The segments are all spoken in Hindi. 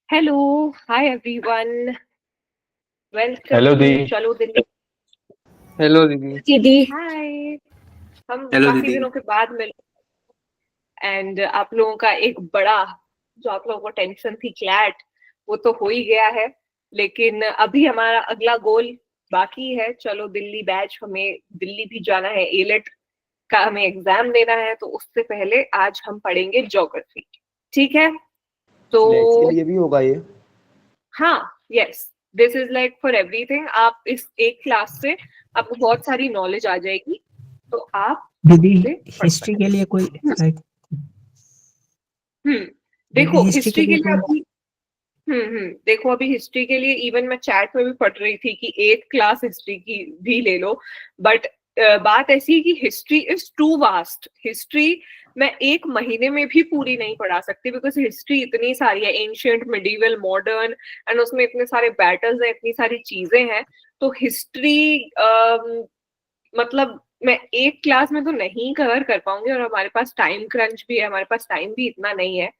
Hello, hi everyone, welcome hello to the. चलो दिल्ली। हेलो दीदी। दीदी हाय। हम हेलो काफी दीदी। दिनों के बाद मिले एंड आप लोगों का एक बड़ा जो आप लोगों को टेंशन थी क्लैट, वो तो हो ही गया है। लेकिन अभी हमारा अगला गोल बाकी है। चलो दिल्ली बैच, हमें दिल्ली भी जाना है, एलेट का हमें एग्जाम देना है, तो उससे पहले आज हम पढ़ेंगे ज्योग्राफी। ठीक है, तो नेक्स्ट के लिए भी होगा ये। हाँ, yes, this is like for everything. आप इस एक क्लास से आपको बहुत सारी नॉलेज आ जाएगी, तो आप दीदी उससे पढ़ हिस्ट्री के सकते लिए कोई हैं। लाइक दीदी देखो हिस्ट्री के हिस्ट्री के लिए लिए कोई अभी, देखो अभी हिस्ट्री के लिए इवन मैं चैट में भी पढ़ रही थी कि एक क्लास हिस्ट्री की भी ले लो। बट बात ऐसी है कि history is too vast. History मैं एक महीने में भी पूरी नहीं पढ़ा सकती, बिकॉज हिस्ट्री इतनी सारी है, एंशियंट, मिडिवल, मॉडर्न, एंड उसमें इतने सारे बैटल्स हैं, इतनी सारी चीजें हैं। तो हिस्ट्री मतलब मैं एक क्लास में तो नहीं कवर कर पाऊंगी, और हमारे पास टाइम क्रंच भी है, हमारे पास टाइम भी इतना नहीं है।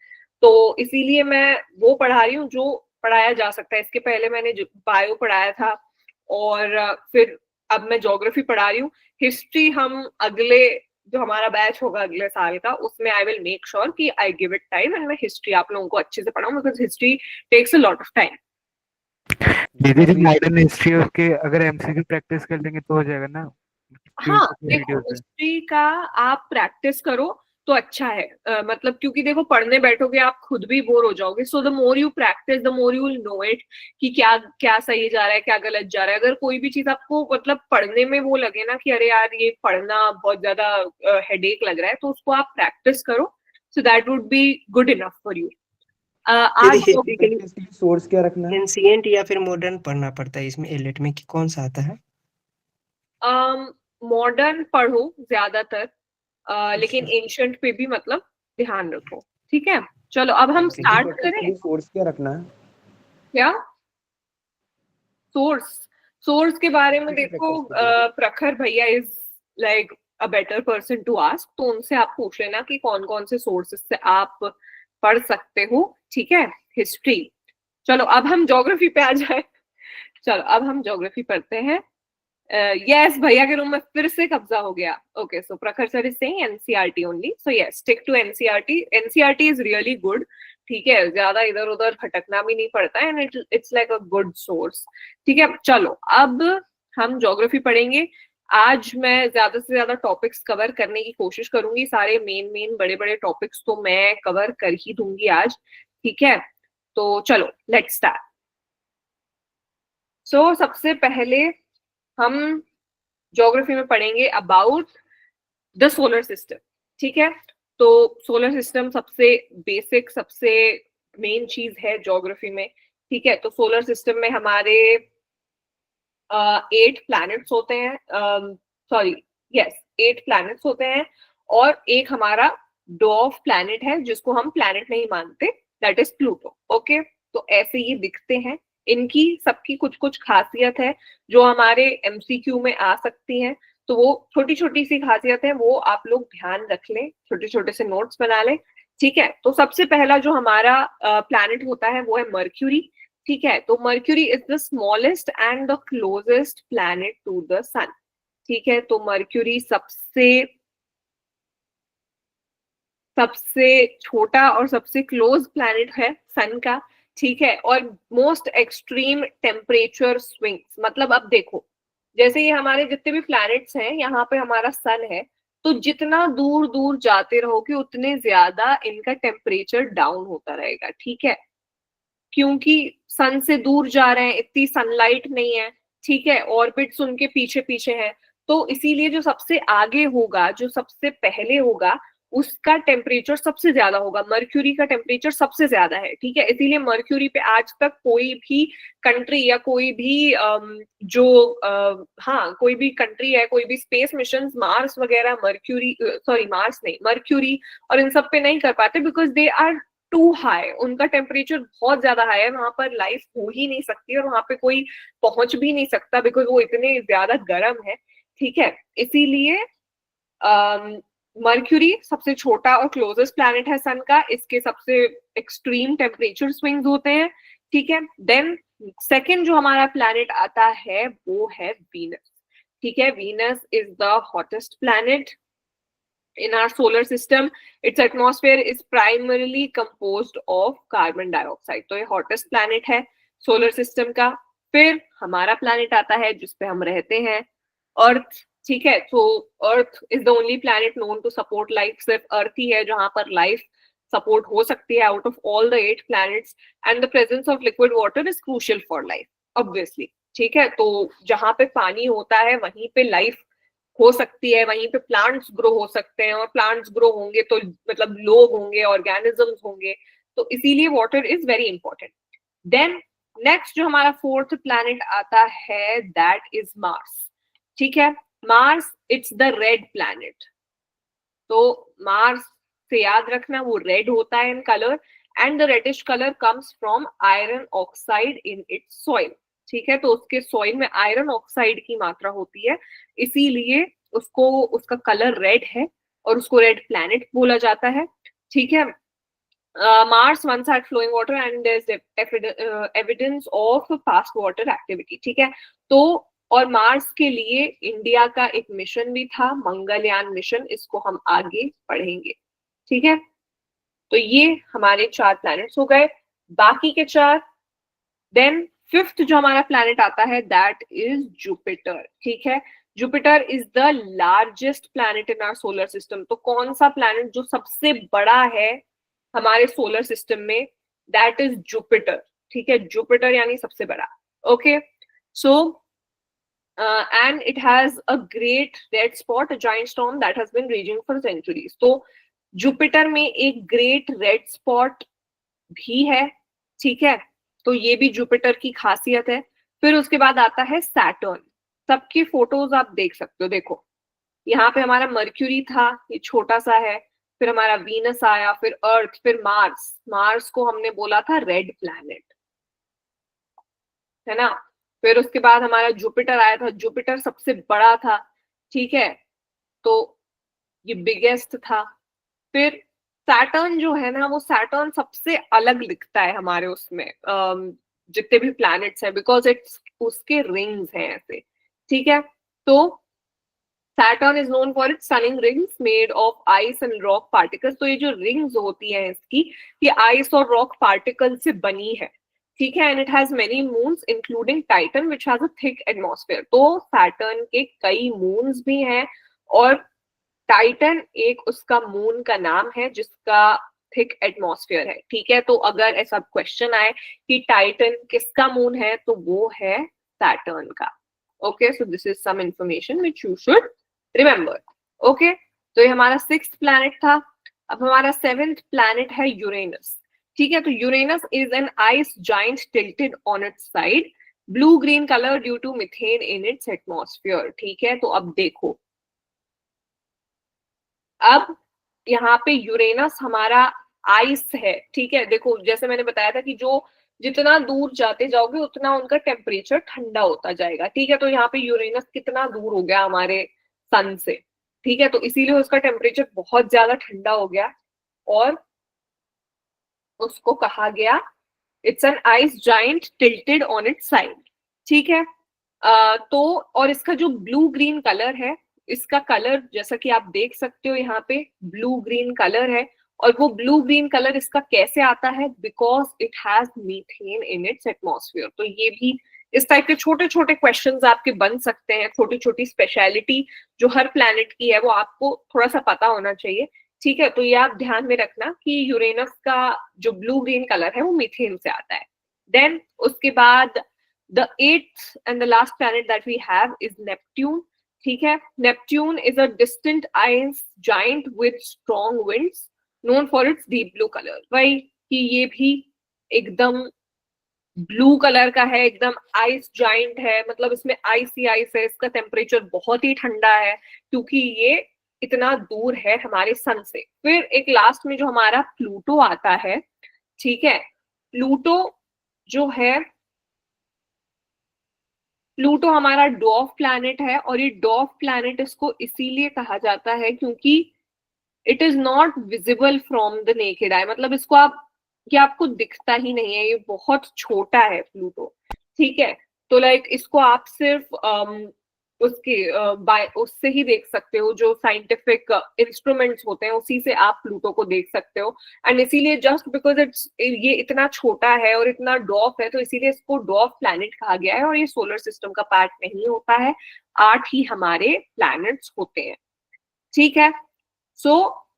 तो इसीलिए मैं वो पढ़ा रही हूँ जो पढ़ाया जा सकता है। इसके पहले मैंने बायो पढ़ाया था, और फिर अब मैं ज्योग्राफी पढ़ा रही हूँ। हिस्ट्री हम अगले, जो हमारा बैच होगा अगले साल का, उसमें आई विल मेक श्योर कि I give it time and मैं हिस्ट्री आप लोगों को अच्छे से पढ़ाऊँ, because history takes a lot of time. दीदी जो अभी मॉडर्न हिस्ट्री है उसके अगर एमसीक्यू प्रैक्टिस कर लेंगे तो हो जाएगा ना। हाँ, फ्यूचर के देखो वीडियोस है। हिस्ट्री का आप प्रैक्टिस करो तो अच्छा है। मतलब क्योंकि देखो पढ़ने बैठोगे आप खुद भी बोर हो जाओगे। So the more you practise the more you will know it, कि क्या क्या सही जा रहा है, क्या गलत जा रहा है। अगर कोई भी चीज आपको मतलब पढ़ने में वो लगे ना कि अरे यार ये पढ़ना बहुत ज्यादा हेडेक लग रहा है, तो उसको आप प्रैक्टिस करो। So that would be good enough for you. दीदी आज तो हिस्ट्री के प्रैक्टिस के लिए सोर्स क्या रखना है? लिए एंशिएंट या फिर मॉडर्न पढ़ना पड़ता है इसमें एलिट में कि कौन सा आता है? मॉडर्न पढ़ो ज्यादातर, लेकिन अच्छा। एंशंट पे भी मतलब ध्यान रखो। ठीक है, चलो अब हम ओके। हिस्ट्री स्टार्ट प्रैक्टिस के करें। लिए सोर्स क्या रखना है? क्या सोर्स? सोर्स के बारे में हिस्ट्री की देखो, प्रैक्टिस के लिए। प्रखर भैया is like a better person to ask, तो उनसे आप पूछ लेना कि कौन कौन से सोर्सेस से आप पढ़ सकते हो। ठीक है, हिस्ट्री। चलो अब हम ज्योग्राफी पे आ जाए। चलो अब हम ज्योग्राफी पढ़ते हैं। यस, भैया के रूम में फिर से कब्जा हो गया। Okay, so Prakhar sir is saying NCERT only, so yes, stick to NCERT. NCERT is really good. ठीक है, ज्यादा इधर उधर भटकना भी नहीं पड़ता है, and it's like a good source. ठीक है, चलो अब हम ज्योग्राफी पढ़ेंगे। आज मैं ज्यादा से ज्यादा टॉपिक्स कवर करने की कोशिश करूंगी। सारे मेन मेन बड़े बड़े टॉपिक्स तो मैं कवर कर ही दूंगी आज। ठीक है, तो चलो लेट्स स्टार्ट। सो सबसे पहले हम ज्योग्राफी में पढ़ेंगे अबाउट द सोलर सिस्टम। ठीक है, तो सोलर सिस्टम सबसे बेसिक, सबसे मेन चीज है ज्योग्राफी में। ठीक है, तो सोलर सिस्टम में हमारे 8 प्लैनेट्स होते हैं। सॉरी, यस, 8 प्लैनेट्स होते हैं, और एक हमारा डॉर्फ प्लैनेट है जिसको हम प्लैनेट नहीं मानते, दैट इज प्लूटो। ओके, तो ऐसे ये दिखते हैं। इनकी सबकी कुछ कुछ खासियत है जो हमारे एमसीक्यू में आ सकती हैं। तो वो छोटी छोटी सी खासियत है, वो आप लोग ध्यान रख लें, छोटे छोटे से नोट्स बना लें। ठीक है, तो सबसे पहला जो हमारा प्लैनेट होता है वो है मर्क्यूरी। ठीक है, तो Mercury is the smallest and the closest planet to the sun. ठीक है, तो मर्क्यूरी सबसे सबसे छोटा और सबसे क्लोज प्लैनेट है सन का। ठीक है, और मोस्ट एक्सट्रीम टेम्परेचर स्विंग्स, मतलब अब देखो, जैसे ये हमारे जितने भी प्लैनेट्स हैं, यहाँ पे हमारा सन है, तो जितना दूर दूर जाते रहोगे उतने ज्यादा इनका टेम्परेचर डाउन होता रहेगा। ठीक है, क्योंकि सन से दूर जा रहे हैं, इतनी सनलाइट नहीं है। ठीक है, ऑर्बिट्स उनके पीछे पीछे हैं, तो इसीलिए जो सबसे आगे होगा, जो सबसे पहले होगा, उसका टेम्परेचर सबसे ज्यादा होगा। मर्क्यूरी का टेम्परेचर सबसे ज्यादा है। ठीक है, इसीलिए मर्क्यूरी पे आज तक कोई भी कंट्री या कोई भी हाँ, कोई भी कंट्री है, कोई भी स्पेस मिशन, मार्स वगैरह, मर्क्यूरी, सॉरी मार्स नहीं, मर्क्यूरी और इन सब पे नहीं कर पाते, because they are too high. उनका टेम्परेचर बहुत ज्यादा हाई है, वहां पर लाइफ हो ही नहीं सकती, और वहां पे कोई पहुंच भी नहीं सकता, बिकॉज वो इतने ज्यादा गर्म है। ठीक है, इसीलिए मर्क्यूरी सबसे छोटा और क्लोजेस्ट प्लैनेट है सन का, इसके सबसे एक्सट्रीम टेम्परेचर स्विंग्स होते हैं, ठीक है। देन सेकंड जो हमारा प्लैनेट आता है वो है वीनस, ठीक है। Venus is the hottest planet in our solar system. Its atmosphere is primarily composed of carbon dioxide. तो ये hottest planet है solar system का। फिर हमारा planet आता है जिसपे हम रहते हैं, अर्थ, ठीक है। तो earth is the only planet known to support life, सिर्फ अर्थ ही है जहां पर लाइफ सपोर्ट हो सकती है out of all the 8 planets, and the presence of liquid water is crucial for life, obviously, ठीक है। तो जहां पे पानी होता है वहीं पे लाइफ हो सकती है, वहीं पे प्लांट्स ग्रो हो सकते हैं, और प्लांट्स ग्रो होंगे तो मतलब लोग होंगे, ऑर्गेनिजम्स होंगे, तो इसीलिए water is very important. Then next जो हमारा फोर्थ प्लैनेट आता है दैट इज मार्स, ठीक है। Mars it's the red planet, तो मार्स से याद रखना वो रेड होता है in colour, and the reddish colour comes from iron oxide in its soil, ठीक है। तो उसके सॉइल में आयरन ऑक्साइड की मात्रा होती है, इसीलिए उसको उसका कलर रेड है और उसको रेड प्लैनेट बोला जाता है, ठीक है। Mars once had flowing water and there's evidence of past water activity, ठीक है। तो और मार्स के लिए इंडिया का एक मिशन भी था, मंगलयान मिशन, इसको हम आगे पढ़ेंगे, ठीक है। तो ये हमारे 4 प्लैनेट्स हो गए, बाकी के 4। देन फिफ्थ जो हमारा प्लैनेट आता है दैट इज जुपिटर, ठीक है। Jupiter is the largest planet in our solar system. तो कौन सा प्लैनेट जो सबसे बड़ा है हमारे सोलर सिस्टम में, दैट इज जुपिटर, ठीक है। जुपिटर यानी सबसे बड़ा, okay. So and it has a great red spot, a giant storm that has been raging for centuries. तो जुपिटर में एक ग्रेट रेड स्पॉट भी है, ठीक है। तो ये भी जुपिटर की खासियत है। फिर उसके बाद आता है सैटर्न, सबकी फोटोज आप देख सकते हो, देखो यहाँ पे हमारा मर्क्यूरी था, ये छोटा सा है, फिर हमारा वीनस आया, फिर अर्थ, फिर मार्स। मार्स को हमने बोला था रेड प्लैनेट, है ना। फिर उसके बाद हमारा जुपिटर आया था, जुपिटर सबसे बड़ा था, ठीक है, तो ये बिगेस्ट था। फिर सैटर्न जो है ना, वो सैटर्न सबसे अलग दिखता है हमारे उसमें जितने भी प्लैनेट्स हैं, बिकॉज इट्स उसके रिंग्स हैं ऐसे, ठीक है। तो Saturn is known for its sunning rings made of ice and rock particles. तो ये जो rings होती हैं इसकी, ये ice और rock particles से बनी है, ठीक है। And it has many moons including Titan which has a thick atmosphere. तो Saturn के कई moons भी हैं, और Titan एक उसका moon का नाम है जिसका थिक एटमॉस्फेयर है, ठीक है। तो अगर ऐसा क्वेश्चन आए कि टाइटन किसका मून है, तो वो है सैटर्न का, okay. So this is some information which you should remember, okay. तो ये हमारा 6th प्लैनेट था। अब हमारा 7th प्लैनेट है यूरेनस, ठीक है। तो Uranus is an ice giant tilted on its side, blue green colour due to methane in its atmosphere, ठीक है। तो अब देखो, अब यहाँ पे यूरेनस हमारा आइस है, ठीक है। देखो जैसे मैंने बताया था कि जो जितना दूर जाते जाओगे उतना उनका टेम्परेचर ठंडा होता जाएगा, ठीक है। तो यहाँ पे यूरेनस कितना दूर हो गया हमारे सन से, ठीक है। तो इसीलिए उसका टेम्परेचर बहुत ज्यादा ठंडा हो गया, और उसको कहा गया it's an ice giant tilted on its side, ठीक है। तो और इसका जो ब्लू ग्रीन कलर है, इसका कलर जैसा कि आप देख सकते हो यहाँ पे ब्लू ग्रीन कलर है, और वो ब्लू ग्रीन कलर इसका कैसे आता है, because it has methane in its atmosphere. तो ये भी इस टाइप के छोटे छोटे क्वेश्चंस आपके बन सकते हैं, छोटी छोटी स्पेशलिटी जो हर प्लैनेट की है वो आपको थोड़ा सा पता होना चाहिए, ठीक है। तो ये आप ध्यान में रखना कि यूरेनस का जो ब्लू ग्रीन कलर है वो मीथेन से आता है। देन उसके बाद the 8th and the last planet that we have is Neptune, ठीक है। Neptune is a distant ice giant with strong winds known for its deep blue color। वही कि ये भी एकदम ब्लू कलर का है, एकदम आइस जाइंट है, मतलब इसमें आइस ही आइस है, इसका टेम्परेचर बहुत ही ठंडा है क्योंकि ये इतना दूर है हमारे सन से। फिर एक लास्ट में जो हमारा प्लूटो आता है, ठीक है। प्लूटो जो है, प्लूटो हमारा डॉर्फ प्लैनेट है, और ये डॉर्फ प्लैनेट इसको इसीलिए कहा जाता है क्योंकि it is not visible from the naked eye, मतलब इसको आप, ये आपको दिखता ही नहीं है, ये बहुत छोटा है प्लूटो, ठीक है। तो लाइक इसको आप सिर्फ उसके उससे ही देख सकते हो, जो साइंटिफिक इंस्ट्रूमेंट्स होते हैं उसी से आप प्लूटो को देख सकते हो। एंड इसीलिए जस्ट बिकॉज इट्स, ये इतना छोटा है और इतना डॉर्फ है, तो इसीलिए इसको डॉर्फ प्लैनेट कहा गया है, और ये सोलर सिस्टम का पार्ट नहीं होता है, 8 ही हमारे प्लैनेट्स होते हैं, ठीक है। So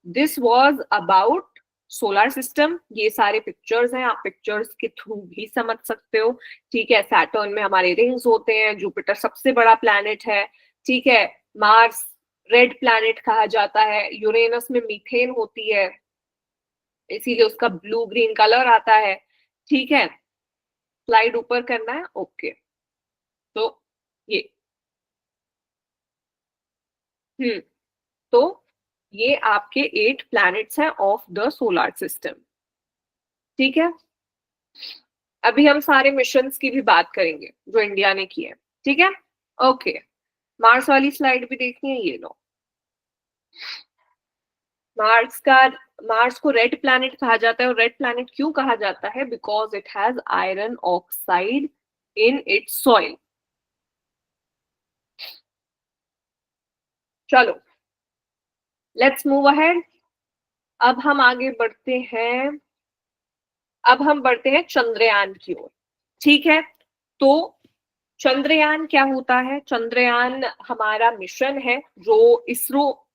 this was about solar system. ये सारे पिक्चर्स हैं, आप पिक्चर्स के थ्रू भी समझ सकते हो, ठीक है। सैटर्न में हमारे रिंग्स होते हैं, जुपिटर सबसे बड़ा प्लैनेट है, ठीक है। मार्स रेड प्लैनेट कहा जाता है, यूरेनस में मीथेन होती है, इसीलिए उसका ब्लू ग्रीन कलर आता है, ठीक है। स्लाइड ऊपर करना है, ओके। तो ये तो ये आपके 8 प्लैनेट्स हैं ऑफ द सोलर सिस्टम, ठीक है। अभी हम सारे मिशंस की भी बात करेंगे जो इंडिया ने किए, ठीक है। ओके, मार्स वाली स्लाइड भी देखनी है, ये लो। मार्स को रेड प्लैनेट कहा जाता है, और रेड प्लैनेट क्यों कहा जाता है? Because it has iron oxide in its soil. चलो लेट्स मूव अहेड। अब हम आगे बढ़ते हैं, अब हम बढ़ते हैं चंद्रयान की ओर, ठीक है। तो चंद्रयान क्या होता है? चंद्रयान हमारा मिशन है जो ISRO,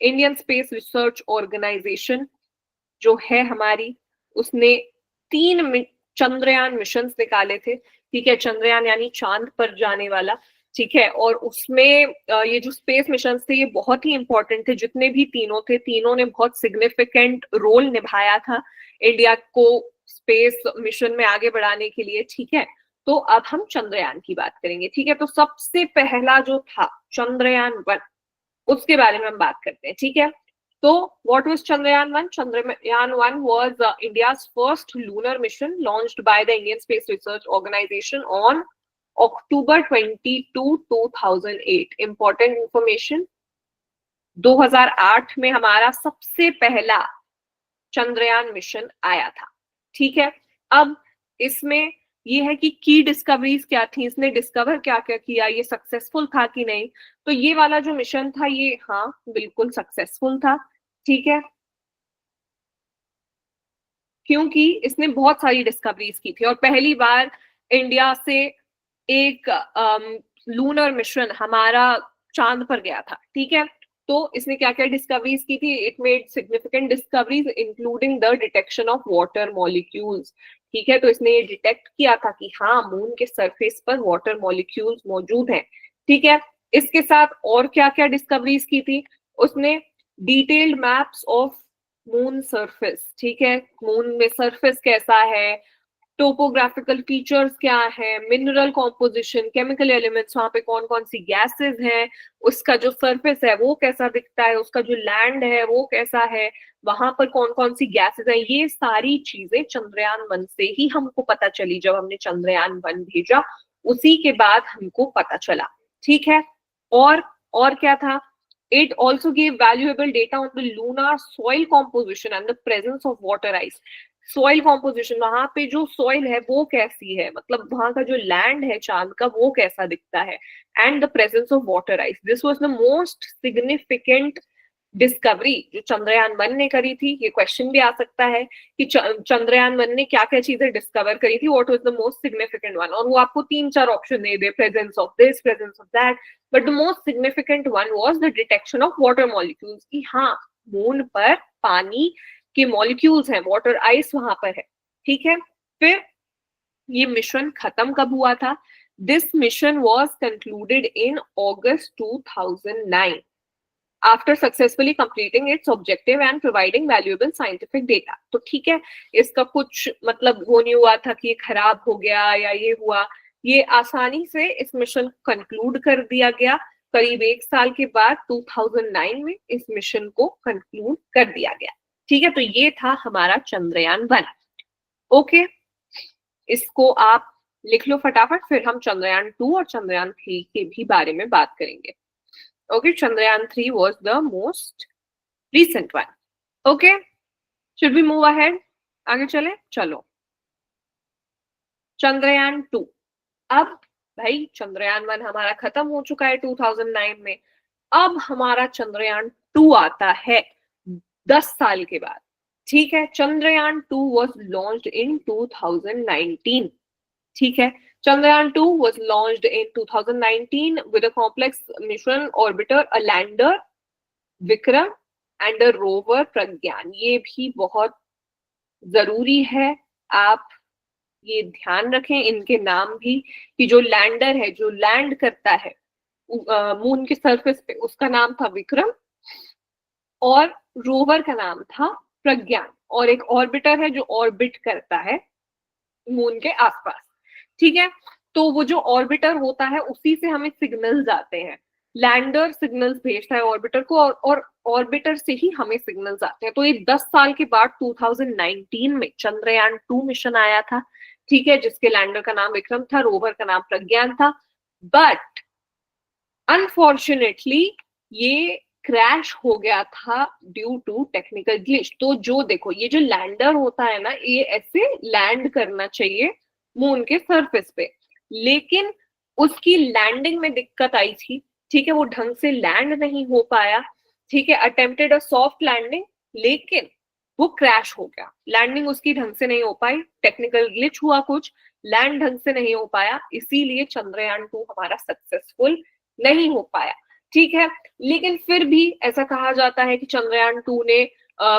Indian space research organisation जो है हमारी, उसने 3 चंद्रयान मिशंस निकाले थे, ठीक है। चंद्रयान यानी चांद पर जाने वाला, ठीक है। और उसमें ये जो स्पेस मिशंस थे ये बहुत ही इंपॉर्टेंट थे, जितने भी तीनों थे, तीनों ने बहुत सिग्निफिकेंट रोल निभाया था इंडिया को स्पेस मिशन में आगे बढ़ाने के लिए, ठीक है। तो अब हम चंद्रयान की बात करेंगे, ठीक है। तो सबसे पहला जो था चंद्रयान 1, उसके बारे में हम बात करते हैं, ठीक है। तो what was Chandrayaan 1? Chandrayaan 1 was India's first lunar mission launched by the Indian Space Research Organization on October 22, 2008. Important information, 2008 में हमारा सबसे पहला चंद्रयान मिशन आया था, ठीक है। अब इसमें ये है कि की डिस्कवरीज क्या थी, इसने डिस्कवर क्या क्या किया, ये सक्सेसफुल था कि नहीं। तो ये वाला जो मिशन था ये, हाँ बिल्कुल सक्सेसफुल था, ठीक है, क्योंकि इसने बहुत सारी डिस्कवरीज की थी, और पहली बार इंडिया से एक लूनर मिशन हमारा चांद पर गया था, ठीक है। तो इसने क्या क्या डिस्कवरीज की थी? It made significant discoveries including the detection of water molecules, ठीक है। तो इसने ये डिटेक्ट किया था कि हाँ, मून के सरफेस पर वाटर मॉलिक्यूल्स मौजूद हैं, ठीक है। इसके साथ और क्या क्या डिस्कवरीज की थी? उसने detailed maps of moon surface, ठीक है, मून में सरफेस कैसा है, टोपोग्राफिकल फीचर्स क्या है, मिनरल कॉम्पोजिशन, केमिकल एलिमेंट्स, वहां पे कौन कौन सी गैसेस हैं, उसका जो सरफेस है वो कैसा दिखता है, उसका जो लैंड है वो कैसा है, वहां पर कौन कौन सी गैसेस हैं, ये सारी चीजें चंद्रयान 1 से ही हमको पता चली। जब हमने चंद्रयान 1 भेजा उसी के बाद हमको पता चला, ठीक है। और क्या था? It also gave valuable data on the lunar soil composition and the presence of water ice. Soil composition, वहां पे जो सॉइल है वो कैसी है, मतलब वहां का जो लैंड है चांद का वो कैसा दिखता है, and the presence of water ice. This was the most significant discovery जो चंद्रयान 1 ने करी थी। ये क्वेश्चन भी आ सकता है कि चंद्रयान 1 ने क्या क्या चीजें डिस्कवर करी थी, what was the most significant one, और वो आपको 3-4 option they they, presence of this, presence of that, but the most significant one was the detection of water molecules, कि हाँ, मून पर पानी के मॉलिक्यूल्स हैं, वाटर आइस वहां पर है, ठीक है। फिर ये मिशन खत्म कब हुआ था? This mission was concluded in August 2009 after successfully completing its objective and providing valuable scientific data. तो ठीक है, इसका कुछ मतलब वो नहीं हुआ था कि ये खराब हो गया या ये हुआ, ये आसानी से इस मिशन कंक्लूड कर दिया गया। करीब 1 साल के बाद 2009 में इस मिशन को कंक्लूड कर दिया गया, ठीक है। तो ये था हमारा चंद्रयान 1, ओके। इसको आप लिख लो फटाफट, फिर हम चंद्रयान 2 और चंद्रयान 3 के भी बारे में बात करेंगे। Okay, Chandrayaan 3 was the most recent one. Okay, should we move ahead, आगे चले, चलो चंद्रयान 2। अब भाई चंद्रयान 1 हमारा खत्म हो चुका है 2009 में, अब हमारा चंद्रयान 2 आता है 10 साल के बाद। ठीक है, चंद्रयान 2 वाज लॉन्च्ड इन 2019। ठीक है, Chandrayaan 2 was launched in 2019 with a complex mission orbiter, a lander Vikram and a rover Pragyan। ये भी बहुत जरूरी है, आप ये ध्यान रखें इनके नाम भी, कि जो लैंडर है, जो लैंड करता है मून के सरफेस पे, उसका नाम था विक्रम और रोवर का नाम था प्रज्ञान, और एक ऑर्बिटर है जो ऑर्बिट करता है मून के आसपास। ठीक है, तो वो जो ऑर्बिटर होता है उसी से हमें सिग्नल्स आते हैं, लैंडर सिग्नल्स भेजता है ऑर्बिटर को और ऑर्बिटर से ही हमें सिग्नल्स आते हैं। तो ये 10 साल के बाद 2019 में चंद्रयान 2 मिशन आया था। ठीक है, जिसके लैंडर का नाम विक्रम था, रोवर का नाम प्रज्ञान था, बट अनफॉर्चुनेटली ये क्रैश हो गया था ड्यू टू टेक्निकल ग्लिच। तो जो देखो, ये जो लैंडर होता है ना, ये ऐसे लैंड करना चाहिए मून के सरफेस पे, लेकिन उसकी लैंडिंग में दिक्कत आई थी। ठीक है, वो ढंग से लैंड नहीं हो पाया। ठीक है, अटेम्प्टेड अ सॉफ्ट लैंडिंग, लेकिन वो क्रैश हो गया, लैंडिंग उसकी ढंग से नहीं हो पाई, टेक्निकल ग्लिच हुआ, कुछ लैंड ढंग से नहीं हो पाया, इसीलिए चंद्रयान 2 हमारा सक्सेसफुल नहीं हो पाया। ठीक है, लेकिन फिर भी ऐसा कहा जाता है कि चंद्रयान 2 ने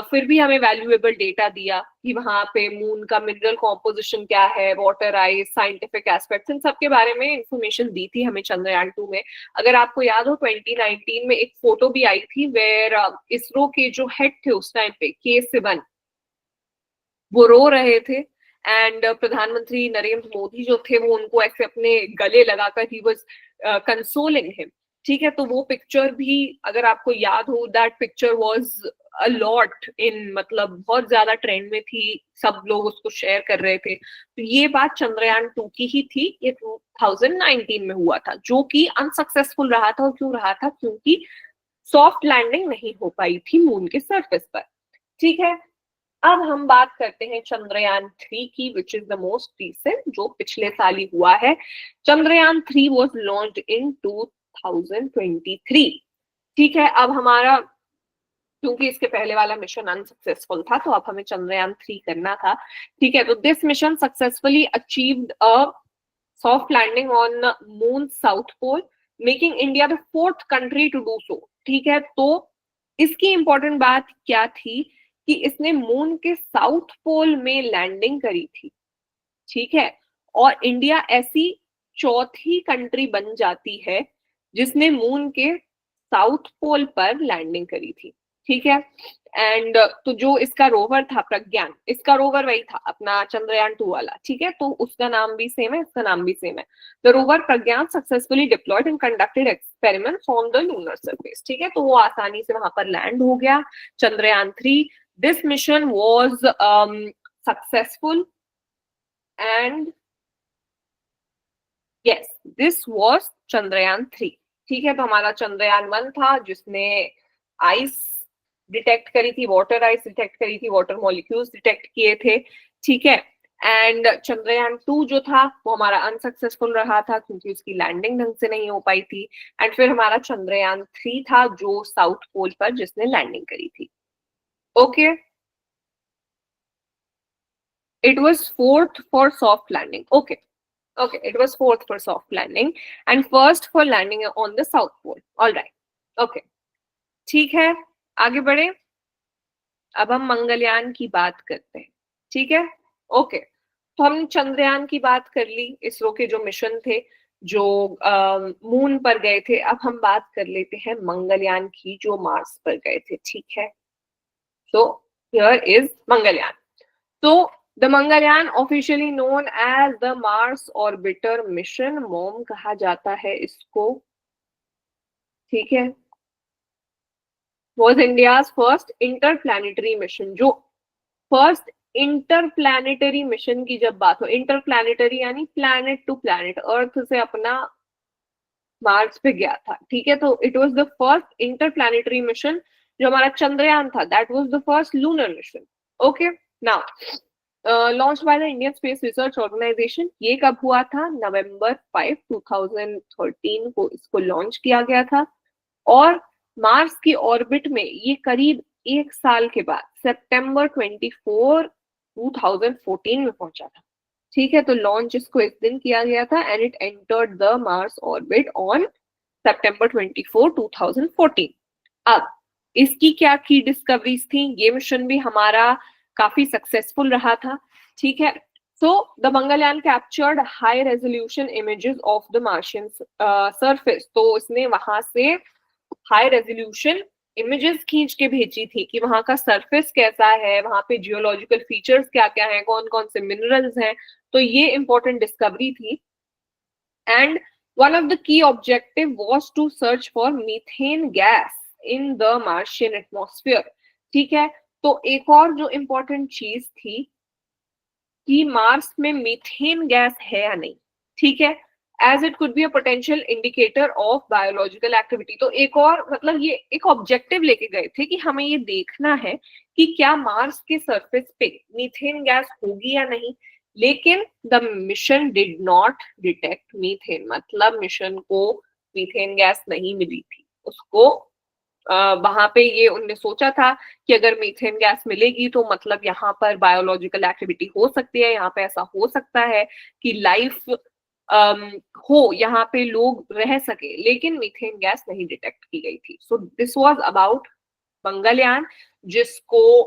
फिर भी हमें वैल्यूएबल डेटा दिया कि वहां पे मून का मिनरल कॉम्पोजिशन क्या है, वाटर आइस, साइंटिफिक एस्पेक्ट्स, इन सब के बारे में इंफॉर्मेशन दी थी हमें चंद्रयान 2 में। अगर आपको याद हो 2019 में एक फोटो भी आई थी वेयर इसरो के जो हेड थे उस टाइम पे, के सिवन, वो रो रहे थे एंड प्रधानमंत्री नरेंद्र मोदी जो थे वो उनको ऐसे अपने गले लगाकर ही वाज कंसोलिंग हिम। ठीक है, तो वो पिक्चर भी अगर आपको याद हो, that picture was a lot in, मतलब बहुत ज्यादा ट्रेंड में थी, सब लोग उसको शेयर कर रहे थे। तो ये बात चंद्रयान 2 की ही थी, ये 2019 में हुआ था, जो कि अनसक्सेसफुल रहा था। और क्यों रहा था? क्योंकि सॉफ्ट लैंडिंग नहीं हो पाई थी मून के सरफेस पर। ठीक है, अब हम बात करते हैं चंद्रयान 3 की, which is the most recent, जो पिछले साल ही हुआ है। Chandrayaan 3 was launched in 2023। ठीक है, अब हमारा, क्योंकि इसके पहले वाला मिशन अनसक्सेसफुल था, तो अब हमें चंद्रयान 3 करना था। ठीक है, तो this mission successfully achieved a soft landing on moon south pole, making India the 4th country to do so. ठीक है, तो इसकी इंपॉर्टेंट बात क्या थी कि इसने मून के साउथ पोल में लैंडिंग करी थी। ठीक है, और इंडिया ऐसी चौथी कंट्री बन जाती है जिसने मून के साउथ पोल पर लैंडिंग करी थी। ठीक है, एंड तो जो इसका रोवर था प्रज्ञान, इसका रोवर वही था अपना चंद्रयान 2 वाला। ठीक है, तो उसका नाम भी सेम है, इसका नाम भी सेम है। The rover Pragyan successfully deployed and conducted experiments on the lunar surface. ठीक है, तो वो आसानी से वहां पर लैंड हो गया, Chandrayaan 3। This mission was successful and yes, this was Chandrayaan 3। ठीक है, तो हमारा चंद्रयान 1 था जिसने आइस डिटेक्ट करी थी, वाटर आइस डिटेक्ट करी थी, वाटर मॉलिक्यूल्स डिटेक्ट किए थे। ठीक है, एंड चंद्रयान 2 जो था वो हमारा अनसक्सेसफुल रहा था क्योंकि उसकी लैंडिंग ढंग से नहीं हो पाई थी। एंड फिर हमारा चंद्रयान 3 था जो साउथ पोल पर जिसने लैंडिंग करी थी। Okay, it was 4th for soft landing. Okay, it was 4th for soft landing and 1st for landing on the south pole. All right, okay, ठीक है, आगे बढ़े। अब हम मंगलयान की बात करते हैं। ठीक है, ओके, तो हमने चंद्रयान की बात कर ली, इसरो के जो मिशन थे जो मून पर गए थे। अब हम बात कर लेते हैं मंगलयान की जो मार्स पर गए थे। ठीक है, so here is मंगलयान। तो the Mangalyaan officially known as the Mars orbiter mission, MOM कहा जाता है इसको। ठीक है, was India's first interplanetary mission। जो फर्स्ट इंटरप्लैनेटरी मिशन की जब बात हो, इंटरप्लैनेटरी यानी प्लैनेट टू प्लैनेट, अर्थ से अपना मार्स पे गया था। ठीक है, तो it was the first interplanetary mission जो हमारा चंद्रयान था, that was the first lunar mission. Okay, now launch by the Indian space research organisation. ये कब हुआ था? नवंबर 5, 2013 को इसको लॉन्च किया गया था. और मार्स की ऑर्बिट में ये करीब 1 साल के बाद सितंबर 24, 2014 में पहुंचा था. ठीक है, तो लॉन्च इसको इस दिन किया गया था and it entered the Mars orbit on सितंबर 24, 2014. अब इसकी क्या की डिस्कवरीज थी? ये मिशन भी हमारा काफी सक्सेसफुल रहा था. ठीक है, so the Mangalyaan captured high resolution images of the Martian surface. तो इसने वहां से हाई रेजोल्यूशन इमेजेस खींच के भेजी थी कि वहां का सरफेस कैसा है, वहां पे जियोलॉजिकल फीचर्स क्या क्या हैं, कौन कौन से मिनरल्स हैं. तो ये इंपॉर्टेंट डिस्कवरी थी. And one of the key objective was to search for methane gas in the Martian atmosphere. ठीक है, तो एक और जो इंपॉर्टेंट चीज थी कि मार्स में मीथेन गैस है या नहीं. ठीक है, as it could be a potential indicator of biological activity. तो एक और मतलब ये एक ऑब्जेक्टिव लेके गए थे कि हमें ये देखना है कि क्या मार्स के सरफेस पे मीथेन गैस होगी या नहीं. लेकिन the mission did not detect methane. मतलब मिशन को मीथेन गैस नहीं मिली थी. उसको वहां पे ये उनने सोचा था कि अगर मीथेन गैस मिलेगी तो मतलब यहाँ पर बायोलॉजिकल एक्टिविटी हो सकती है, यहाँ पे ऐसा हो सकता है कि लाइफ हो, यहाँ पे लोग रह सके. लेकिन मीथेन गैस नहीं डिटेक्ट की गई थी. So this was about Mangalyaan, जिसको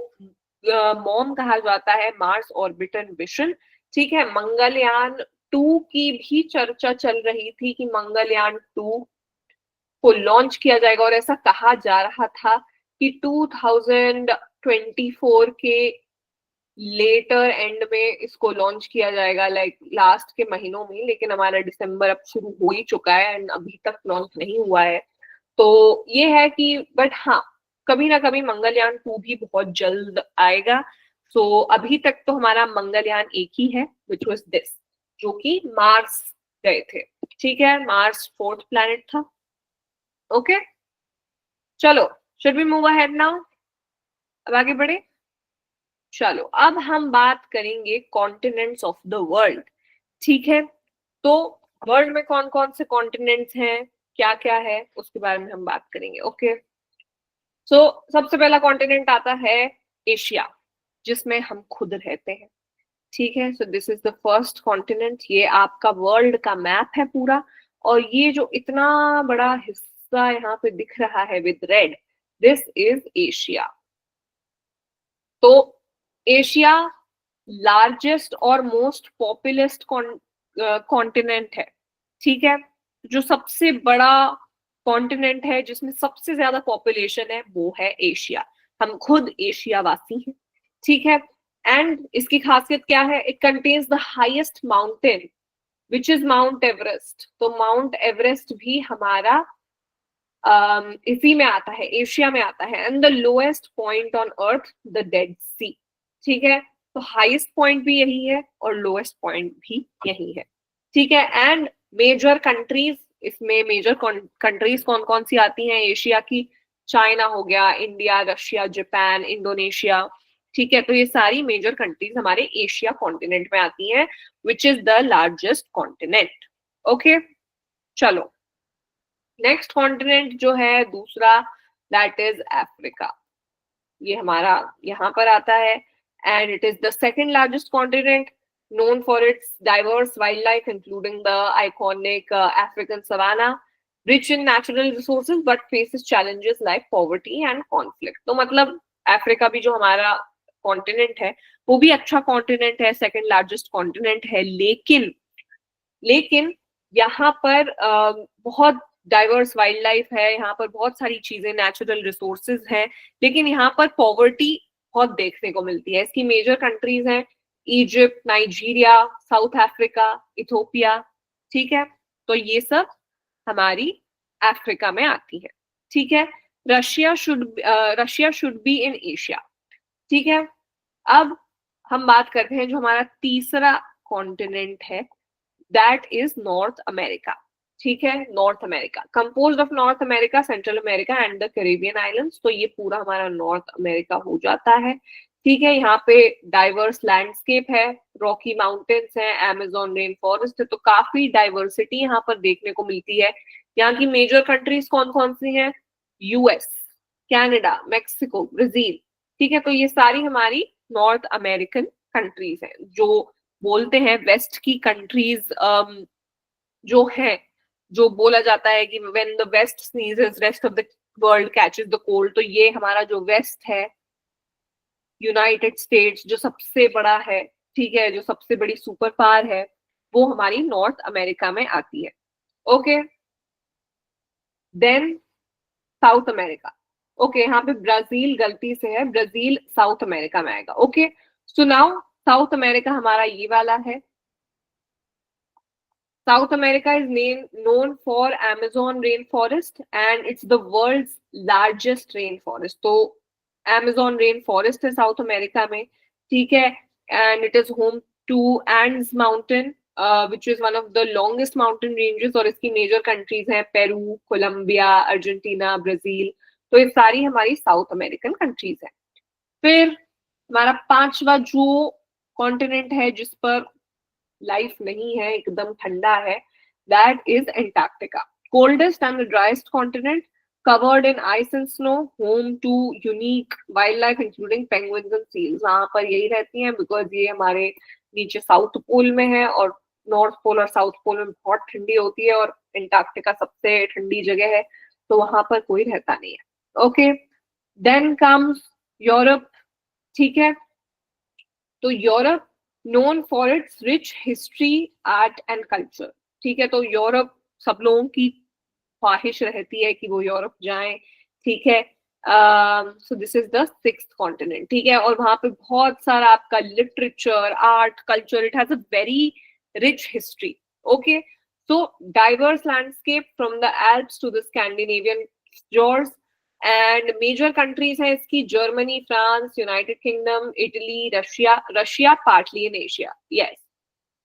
मॉम कहा जाता है, मार्स ऑर्बिटर मिशन. ठीक है, मंगलयान 2 की भी चर्चा चल रही थी कि मंगलयान 2 को लॉन्च किया जाएगा. और ऐसा कहा जा रहा था कि 2024 के लेटर एंड में इसको लॉन्च किया जाएगा, लाइक लास्ट के महीनों में. लेकिन हमारा दिसंबर अब शुरू हो ही चुका है एंड अभी तक लॉन्च नहीं हुआ है. तो ये है कि बट हाँ, कभी ना कभी मंगलयान 2 भी बहुत जल्द आएगा. सो अभी तक तो हमारा मंगलयान एक ही है, विच वाज दिस, जो कि मार्स गए थे. ठीक है, मार्स 4th प्लैनेट था. ओके, चलो, should we move ahead now? अब आगे बढ़े. चलो, अब हम बात करेंगे कॉन्टिनेंट्स ऑफ द वर्ल्ड. ठीक है, तो वर्ल्ड में कौन कौन से कॉन्टिनेंट्स हैं, क्या क्या है, उसके बारे में हम बात करेंगे. ओके, सो सबसे पहला कॉन्टिनेंट आता है एशिया, जिसमें हम खुद रहते हैं. ठीक है, so this is the first continent. ये आपका वर्ल्ड का मैप है पूरा. और ये जो इतना बड़ा हिस्सा यहाँ पे दिख रहा है with red, this is Asia. तो एशिया लार्जेस्ट और मोस्ट पॉपुलस कॉन्टिनेंट है. ठीक है, जो सबसे बड़ा कॉन्टिनेंट है जिसमें सबसे ज्यादा पॉपुलेशन है वो है एशिया. हम खुद एशिया वासी हैं. ठीक है, एंड इसकी खासियत क्या है? It contains the highest mountain which is mount Everest. तो माउंट एवरेस्ट भी हमारा इसी में आता है, एशिया में आता है. And the lowest point on earth the Dead Sea. ठीक है, तो हाईएस्ट पॉइंट भी यही है और लोएस्ट पॉइंट भी यही है. ठीक है, एंड मेजर कंट्रीज, इसमें मेजर कंट्रीज कौन कौन सी आती हैं एशिया की? चाइना हो गया, इंडिया, रशिया, जापान, इंडोनेशिया. ठीक है, तो ये सारी मेजर कंट्रीज हमारे एशिया कॉन्टिनेंट में आती हैं, विच is the largest continent. Okay, चलो, नेक्स्ट कॉन्टिनेंट जो है दूसरा, दैट इज अफ्रीका. ये हमारा यहाँ पर आता है and it is the second largest continent, known for its diverse wildlife including the iconic African savanna, rich in natural resources but faces challenges like poverty and conflict. तो मतलब अफ्रीका भी जो हमारा कॉन्टिनेंट है वो भी अच्छा कॉन्टिनेंट है, सेकंड लार्जेस्ट कॉन्टिनेंट है. लेकिन यहाँ पर बहुत डाइवर्स वाइल्ड लाइफ है, यहाँ पर बहुत सारी चीजें, नेचुरल रिसोर्सेज हैं. लेकिन यहाँ पर पॉवर्टी बहुत देखने को मिलती है. इसकी मेजर कंट्रीज हैं Egypt, Nigeria, south Africa, Ethiopia. ठीक है, तो ये सब हमारी अफ्रीका में आती है. ठीक है, Russia should be in Asia. ठीक है, अब हम बात करते हैं जो हमारा तीसरा कॉन्टिनेंट है, दैट इज नॉर्थ अमेरिका. ठीक है, north America composed of north America, central America and the Caribbean islands. तो ये पूरा हमारा नॉर्थ अमेरिका हो जाता है। ठीक है, यहाँ पे डाइवर्स लैंडस्केप है, रॉकी माउंटेन्स है, अमेजोन रेन फॉरेस्ट है, तो काफी डाइवर्सिटी यहाँ पर देखने को मिलती है। यहाँ की मेजर कंट्रीज कौन कौन सी हैं? US, Canada, Mexico, Brazil. ठीक है, तो ये सारी हमारी नॉर्थ अमेरिकन कंट्रीज हैं। जो बोलते हैं वेस्ट की कंट्रीज जो है, जो बोला जाता है कि when the west sneezes rest of the world catches the cold, तो ये हमारा जो वेस्ट है, यूनाइटेड स्टेट्स जो सबसे बड़ा है, ठीक है, जो सबसे बड़ी सुपर पावर है, वो हमारी नॉर्थ अमेरिका में आती है। Okay, then South America. Okay, यहाँ पे ब्राजील गलती से है, ब्राजील साउथ अमेरिका में आएगा। Okay, so now south America हमारा ये वाला है। South America is known for Amazon rainforest and it's the world's largest rainforest. तो Amazon rainforest है साउथ अमेरिका में, ठीक है, and it is home to Andes Mountain, which is one of the longest mountain ranges, और इसकी मेजर कंट्रीज हैं पेरू, कोलंबिया, अर्जेंटीना, ब्राजील। तो ये सारी हमारी साउथ अमेरिकन कंट्रीज हैं। फिर हमारा पांचवा जो कॉन्टिनेंट है जिस पर लाइफ नहीं है, एकदम ठंडा है, that is Antarctica, coldest and the driest continent, covered in ice and snow, home to unique wildlife including penguins and seals। यहाँ पर यही रहती हैं बिकॉज ये हमारे नीचे साउथ पोल में है, और नॉर्थ पोल और साउथ पोल में बहुत ठंडी होती है, और एंटार्क्टिका सबसे ठंडी जगह है, तो वहां पर कोई रहता नहीं है। Okay, then comes Europe. ठीक है, तो Europe known for its rich history, art and culture. ठीक है, तो यूरोप सब लोगों की ख्वाहिश रहती है कि वो यूरोप जाएं। ठीक है, so this is the sixth continent. ठीक है, और वहां पे बहुत सारा आपका literature, art, culture, it has a very rich history. Okay, so diverse landscape from the Alps to the Scandinavian shores, and major countries है इसकी Germany, France, United Kingdom, Italy, Russia. Russia partly in Asia, yes,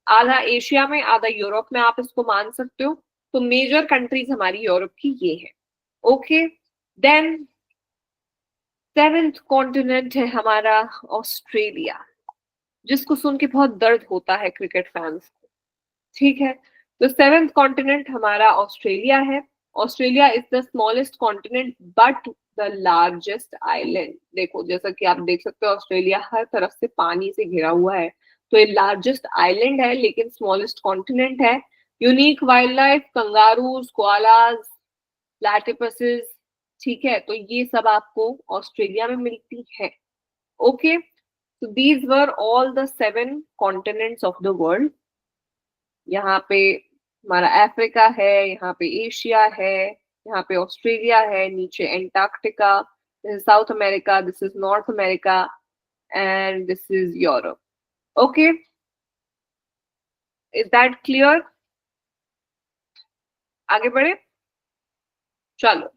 आधा एशिया में आधा यूरोप में, आप इसको मान सकते हो। तो मेजर कंट्रीज हमारी यूरोप की ये है। ओके, देन सेवेंथ कॉन्टिनेंट है हमारा ऑस्ट्रेलिया, जिसको सुन के बहुत दर्द होता है क्रिकेट फैंस को। ठीक है, तो सेवेंथ कॉन्टिनेंट हमारा ऑस्ट्रेलिया है। Australia is the smallest continent but the largest island. देखो, जैसा कि आप देख सकते हो, ऑस्ट्रेलिया हर तरफ से पानी से घिरा हुआ है, तो ये लार्जेस्ट आइलैंड है लेकिन स्मॉलेस्ट कॉन्टिनेंट है। Unique wildlife, kangaroos, koalas, platypuses. ठीक है, तो ये सब आपको ऑस्ट्रेलिया में मिलती है। Okay, so these were all the 7 continents of the world। यहाँ पे हमारा अफ्रीका है, यहाँ पे एशिया है, यहाँ पे ऑस्ट्रेलिया है, नीचे Antarctica, this is south America, this is north America, and this is Europe. Okay, is that clear? आगे बढ़े, चलो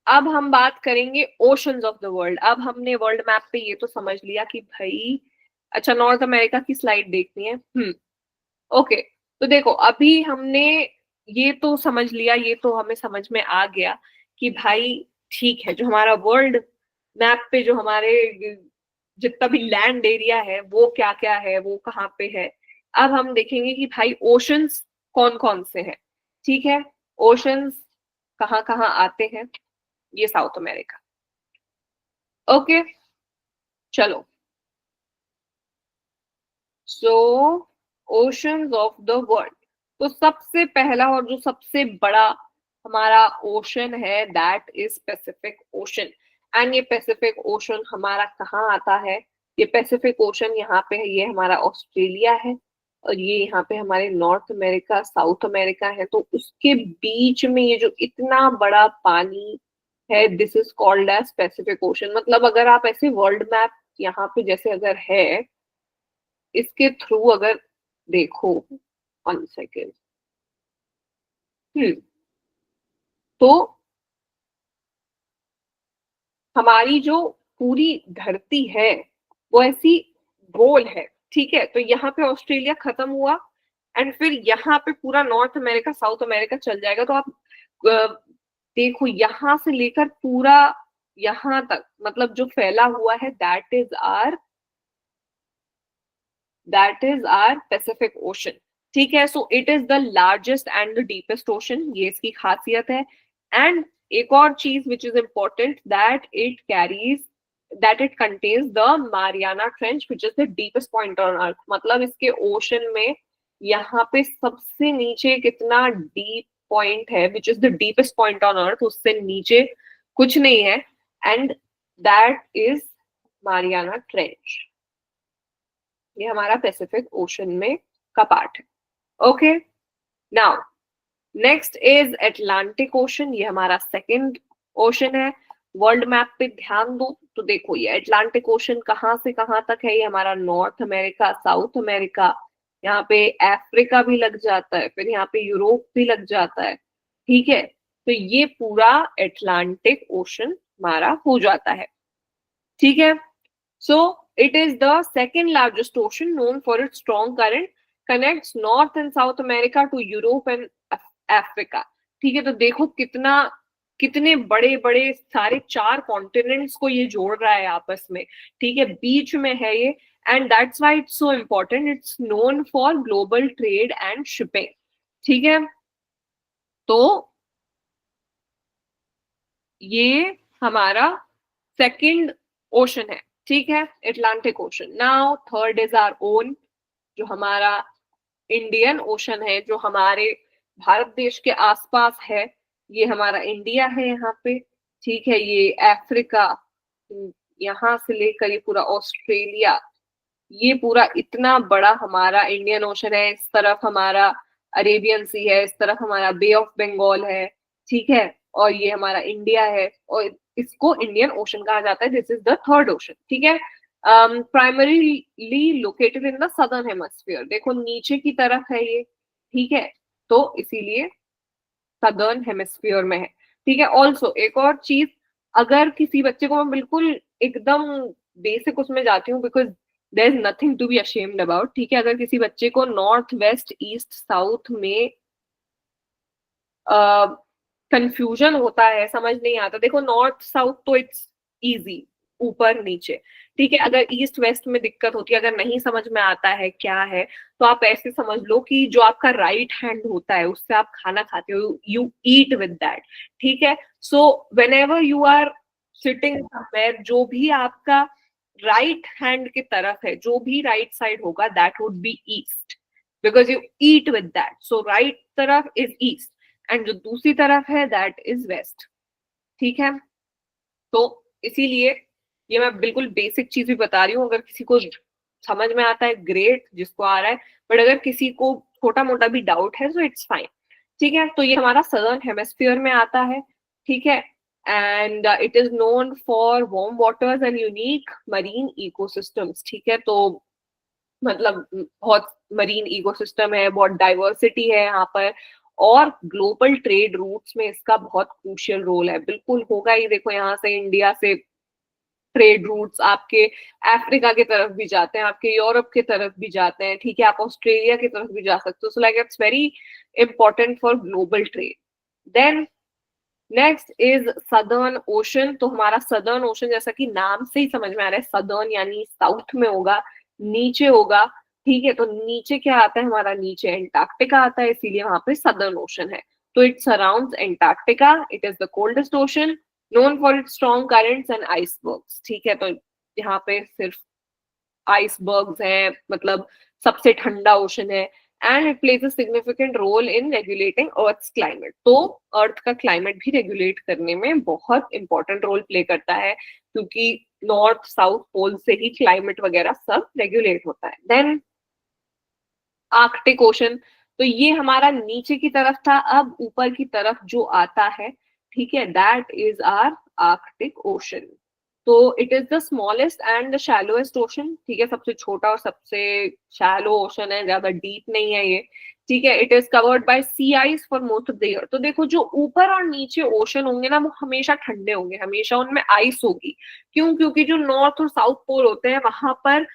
अब हम बात करेंगे ओशंस ऑफ द वर्ल्ड। अब हमने वर्ल्ड मैप पे ये तो समझ लिया कि भाई, अच्छा नॉर्थ अमेरिका की स्लाइड देखनी है। ओके, तो देखो अभी हमने ये तो समझ लिया, ये तो हमें समझ में आ गया कि भाई ठीक है, जो हमारा वर्ल्ड मैप पे जो हमारे जितना भी लैंड एरिया है वो क्या क्या है, वो कहाँ पे है। अब हम देखेंगे कि भाई ओशंस कौन कौन से हैं। ठीक है, ओशंस कहाँ कहाँ आते हैं, ये साउथ अमेरिका। ओके, चलो, सो ओशंस ऑफ द वर्ल्ड। तो सबसे पहला और जो सबसे बड़ा हमारा ओशन है that is Pacific ocean. And ये पैसिफिक ओशन हमारा कहाँ आता है? ये पैसिफिक ओशन यहाँ पे है, ये हमारा ऑस्ट्रेलिया है, और ये यहाँ पे हमारे नॉर्थ अमेरिका, साउथ अमेरिका है। तो उसके बीच में ये जो इतना बड़ा पानी है, this is called as Pacific ocean. मतलब अगर आप ऐसे वर्ल्ड मैप यहाँ पे जैसे अगर है, इसके थ्रू अगर देखो, 1 सेकेंड, तो हमारी जो पूरी धरती है वो ऐसी गोल है। ठीक है, तो यहाँ पे ऑस्ट्रेलिया खत्म हुआ एंड फिर यहाँ पे पूरा नॉर्थ अमेरिका साउथ अमेरिका चल जाएगा। तो आप देखो यहाँ से लेकर पूरा यहाँ तक मतलब जो फैला हुआ है that is our Pacific ocean. ठीक है, so it is the largest and the deepest ocean, ये इसकी खासियत है। एंड एक और चीज which is important that it contains the Mariana trench which is the deepest point on earth. मतलब इसके ओशन में यहाँ पे सबसे नीचे कितना डीप पॉइंट है which is the deepest point on अर्थ, उससे नीचे कुछ नहीं है, and that is Mariana trench. ये हमारा पैसिफिक ओशन में का पार्ट है। Okay, now next is Atlantic ocean, ये हमारा सेकंड ओशन है। वर्ल्ड मैप पे ध्यान दो तो देखो ये अटलांटिक ओशन कहाँ से कहाँ तक है, ये हमारा नॉर्थ अमेरिका, साउथ अमेरिका, यहाँ पे अफ्रीका भी लग जाता है, फिर यहाँ पे यूरोप भी लग जाता है। ठीक है, तो ये पूरा अटलांटिक ओशन हमारा हो जाता है। ठीक है, सो it is the second largest ocean known for its strong current, connects North and South America to Europe and Africa। ठीक है, तो देखो कितने बड़े बड़े सारे 4 कॉन्टिनेंट्स को ये जोड़ रहा है आपस में। ठीक है, बीच में है ये, and that's why it's so important, it's known for global trade and shipping. ठीक है, तो ये हमारा सेकंड ओशन है। ठीक है, Atlantic ocean. Now third is our own, जो हमारा इंडियन ओशन है, जो हमारे भारत देश के आसपास है। ये हमारा इंडिया है यहाँ पे। ठीक है, ये अफ्रीका, यहाँ से लेकर ये पूरा ऑस्ट्रेलिया, ये पूरा इतना बड़ा हमारा इंडियन ओशन है। इस तरफ हमारा अरेबियन सी है, इस तरफ हमारा बे ऑफ बंगाल है। ठीक है, और ये हमारा इंडिया है, और इसको इंडियन ओशन कहा जाता है। This is the third ocean. ठीक है, primarily located in the southern hemisphere, देखो नीचे की तरफ है ये। ठीक है, तो इसीलिए सदर्न हेमिस्फीयर में है। ठीक है, ऑल्सो एक और चीज, अगर किसी बच्चे को, मैं बिल्कुल एकदम बेसिक उसमें जाती हूँ because there is nothing to be ashamed about. ठीक है, अगर किसी बच्चे को नॉर्थ वेस्ट ईस्ट साउथ में कंफ्यूजन होता है, समझ नहीं आता, देखो नॉर्थ साउथ तो इट्स इजी, ऊपर नीचे। ठीक है, अगर ईस्ट वेस्ट में दिक्कत होती है, अगर नहीं समझ में आता है क्या है, तो आप ऐसे समझ लो कि जो आपका राइट हैंड होता है उससे आप खाना खाते हो, यू ईट विद दैट। ठीक है, so whenever you are sitting somewhere, जो भी आपका राइट हैंड की तरफ है, जो भी राइट साइड होगा, that would B east, because you eat with that. So right तरफ इज ईस्ट एंड जो दूसरी तरफ है दैट इज वेस्ट। ठीक है, तो इसीलिए ये मैं बिल्कुल बेसिक चीज भी बता रही हूँ। अगर किसी को समझ में आता है ग्रेट, जिसको आ रहा है, बट अगर किसी को छोटा मोटा भी डाउट है तो इट्स फाइन। ठीक है, तो ये हमारा सदर्न हेमिस्फीयर में आता है। ठीक है, and it is known for warm waters and unique marine ecosystems. ठीक है, तो मतलब बहुत मरीन इकोसिस्टम है, बहुत डाइवर्सिटी है यहाँ पर, और ग्लोबल ट्रेड रूट्स में इसका बहुत क्रूशियल रोल है। बिल्कुल होगा ही, देखो यहाँ से इंडिया से ट्रेड रूट्स आपके अफ्रीका की तरफ भी जाते हैं, आपके यूरोप की तरफ भी जाते हैं। ठीक है, आप ऑस्ट्रेलिया की तरफ भी जा सकते हो। So like it's very important for global trade. Then next is southern ocean. तो हमारा सदर्न ओशन, जैसा कि नाम से ही समझ में आ रहा है, सदर्न यानी साउथ में होगा, नीचे होगा। ठीक है, तो नीचे क्या आता है हमारा, नीचे एंटार्क्टिका आता है, इसीलिए वहां पे सदर्न ओशन है। तो it surrounds Antarctica, it is the coldest ocean, known for its strong currents and icebergs। ठीक है, तो यहाँ पे सिर्फ आइसबर्ग्स हैं, मतलब सबसे ठंडा ओशन है, and it plays a significant role in regulating earth's climate. तो अर्थ का क्लाइमेट भी रेगुलेट करने में बहुत इंपॉर्टेंट रोल प्ले करता है, क्योंकि नॉर्थ साउथ पोल से ही क्लाइमेट वगैरह सब रेगुलेट होता है। देन आर्कटिक ओशन, तो ये हमारा नीचे की तरफ था, अब ऊपर की तरफ जो आता है, ठीक है, that is our Arctic Ocean. तो it is the smallest and the shallowest ocean. ठीक है, सबसे छोटा और सबसे शैलो ओशन है, ज्यादा डीप नहीं है ये। ठीक है, it is covered by sea ice for most of the year. तो देखो जो ऊपर और नीचे ओशन होंगे ना, वो हमेशा ठंडे होंगे, हमेशा उनमें आइस होगी। क्यों? क्योंकि जो नॉर्थ और साउथ पोल होते हैं, वहां पर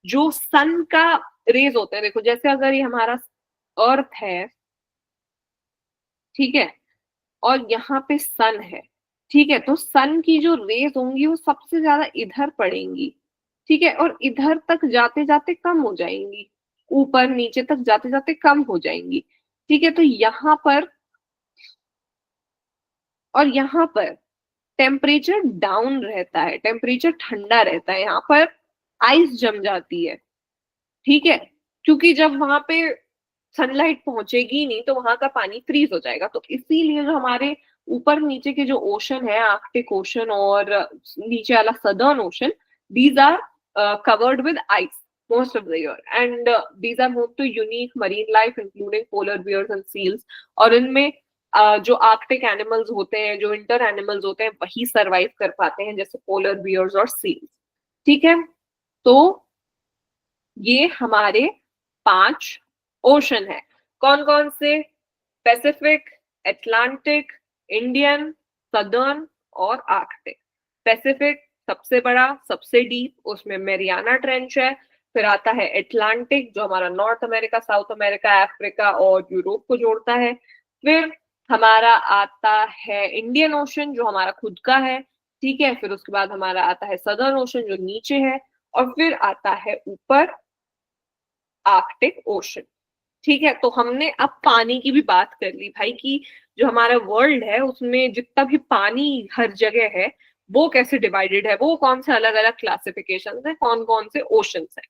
जो सन का रेज होते हैं, देखो जैसे अगर ये हमारा अर्थ है, ठीक है, और यहाँ पे सन है, ठीक है, तो सन की जो रेज होंगी वो सबसे ज्यादा इधर पड़ेंगी, ठीक है, और इधर तक जाते जाते कम हो जाएंगी, ऊपर नीचे तक जाते जाते कम हो जाएंगी, ठीक है, तो यहाँ पर और यहाँ पर टेम्परेचर डाउन रहता है, टेम्परेचर ठंडा रहता है, यहाँ पर आइस जम जाती है, ठीक है, क्योंकि जब वहां पे सनलाइट पहुंचेगी नहीं तो वहां का पानी फ्रीज हो जाएगा, तो इसीलिए जो हमारे ऊपर नीचे के जो ओशन है, आर्कटिक ओशन और नीचे वाला southern ocean, these are covered with ice most of the year and these are home to unique marine life including polar bears and seals, और इनमें जो आर्कटिक एनिमल्स होते हैं, जो विंटर एनिमल्स होते हैं, वही सरवाइव कर पाते हैं, जैसे पोलर बियर्स और सील्स, ठीक है, तो ये हमारे 5 ओशन है। कौन कौन से? पैसिफिक, अटलांटिक, इंडियन, सदर्न और आर्कटिक। पैसिफिक सबसे बड़ा, सबसे डीप, उसमें मैरियाना ट्रेंच है। फिर आता है अटलांटिक जो हमारा north America, south America, Africa और यूरोप को जोड़ता है। फिर हमारा आता है इंडियन ओशन जो हमारा खुद का है, ठीक है। फिर उसके बाद हमारा आता है सदर्न ओशन जो नीचे है, और फिर आता है ऊपर आर्कटिक ओशन, ठीक है। तो हमने अब पानी की भी बात कर ली भाई, कि जो हमारा वर्ल्ड है उसमें जितना भी पानी हर जगह है वो कैसे डिवाइडेड है, वो कौन से अलग अलग क्लासिफिकेशन है, कौन कौन से ओशंस है,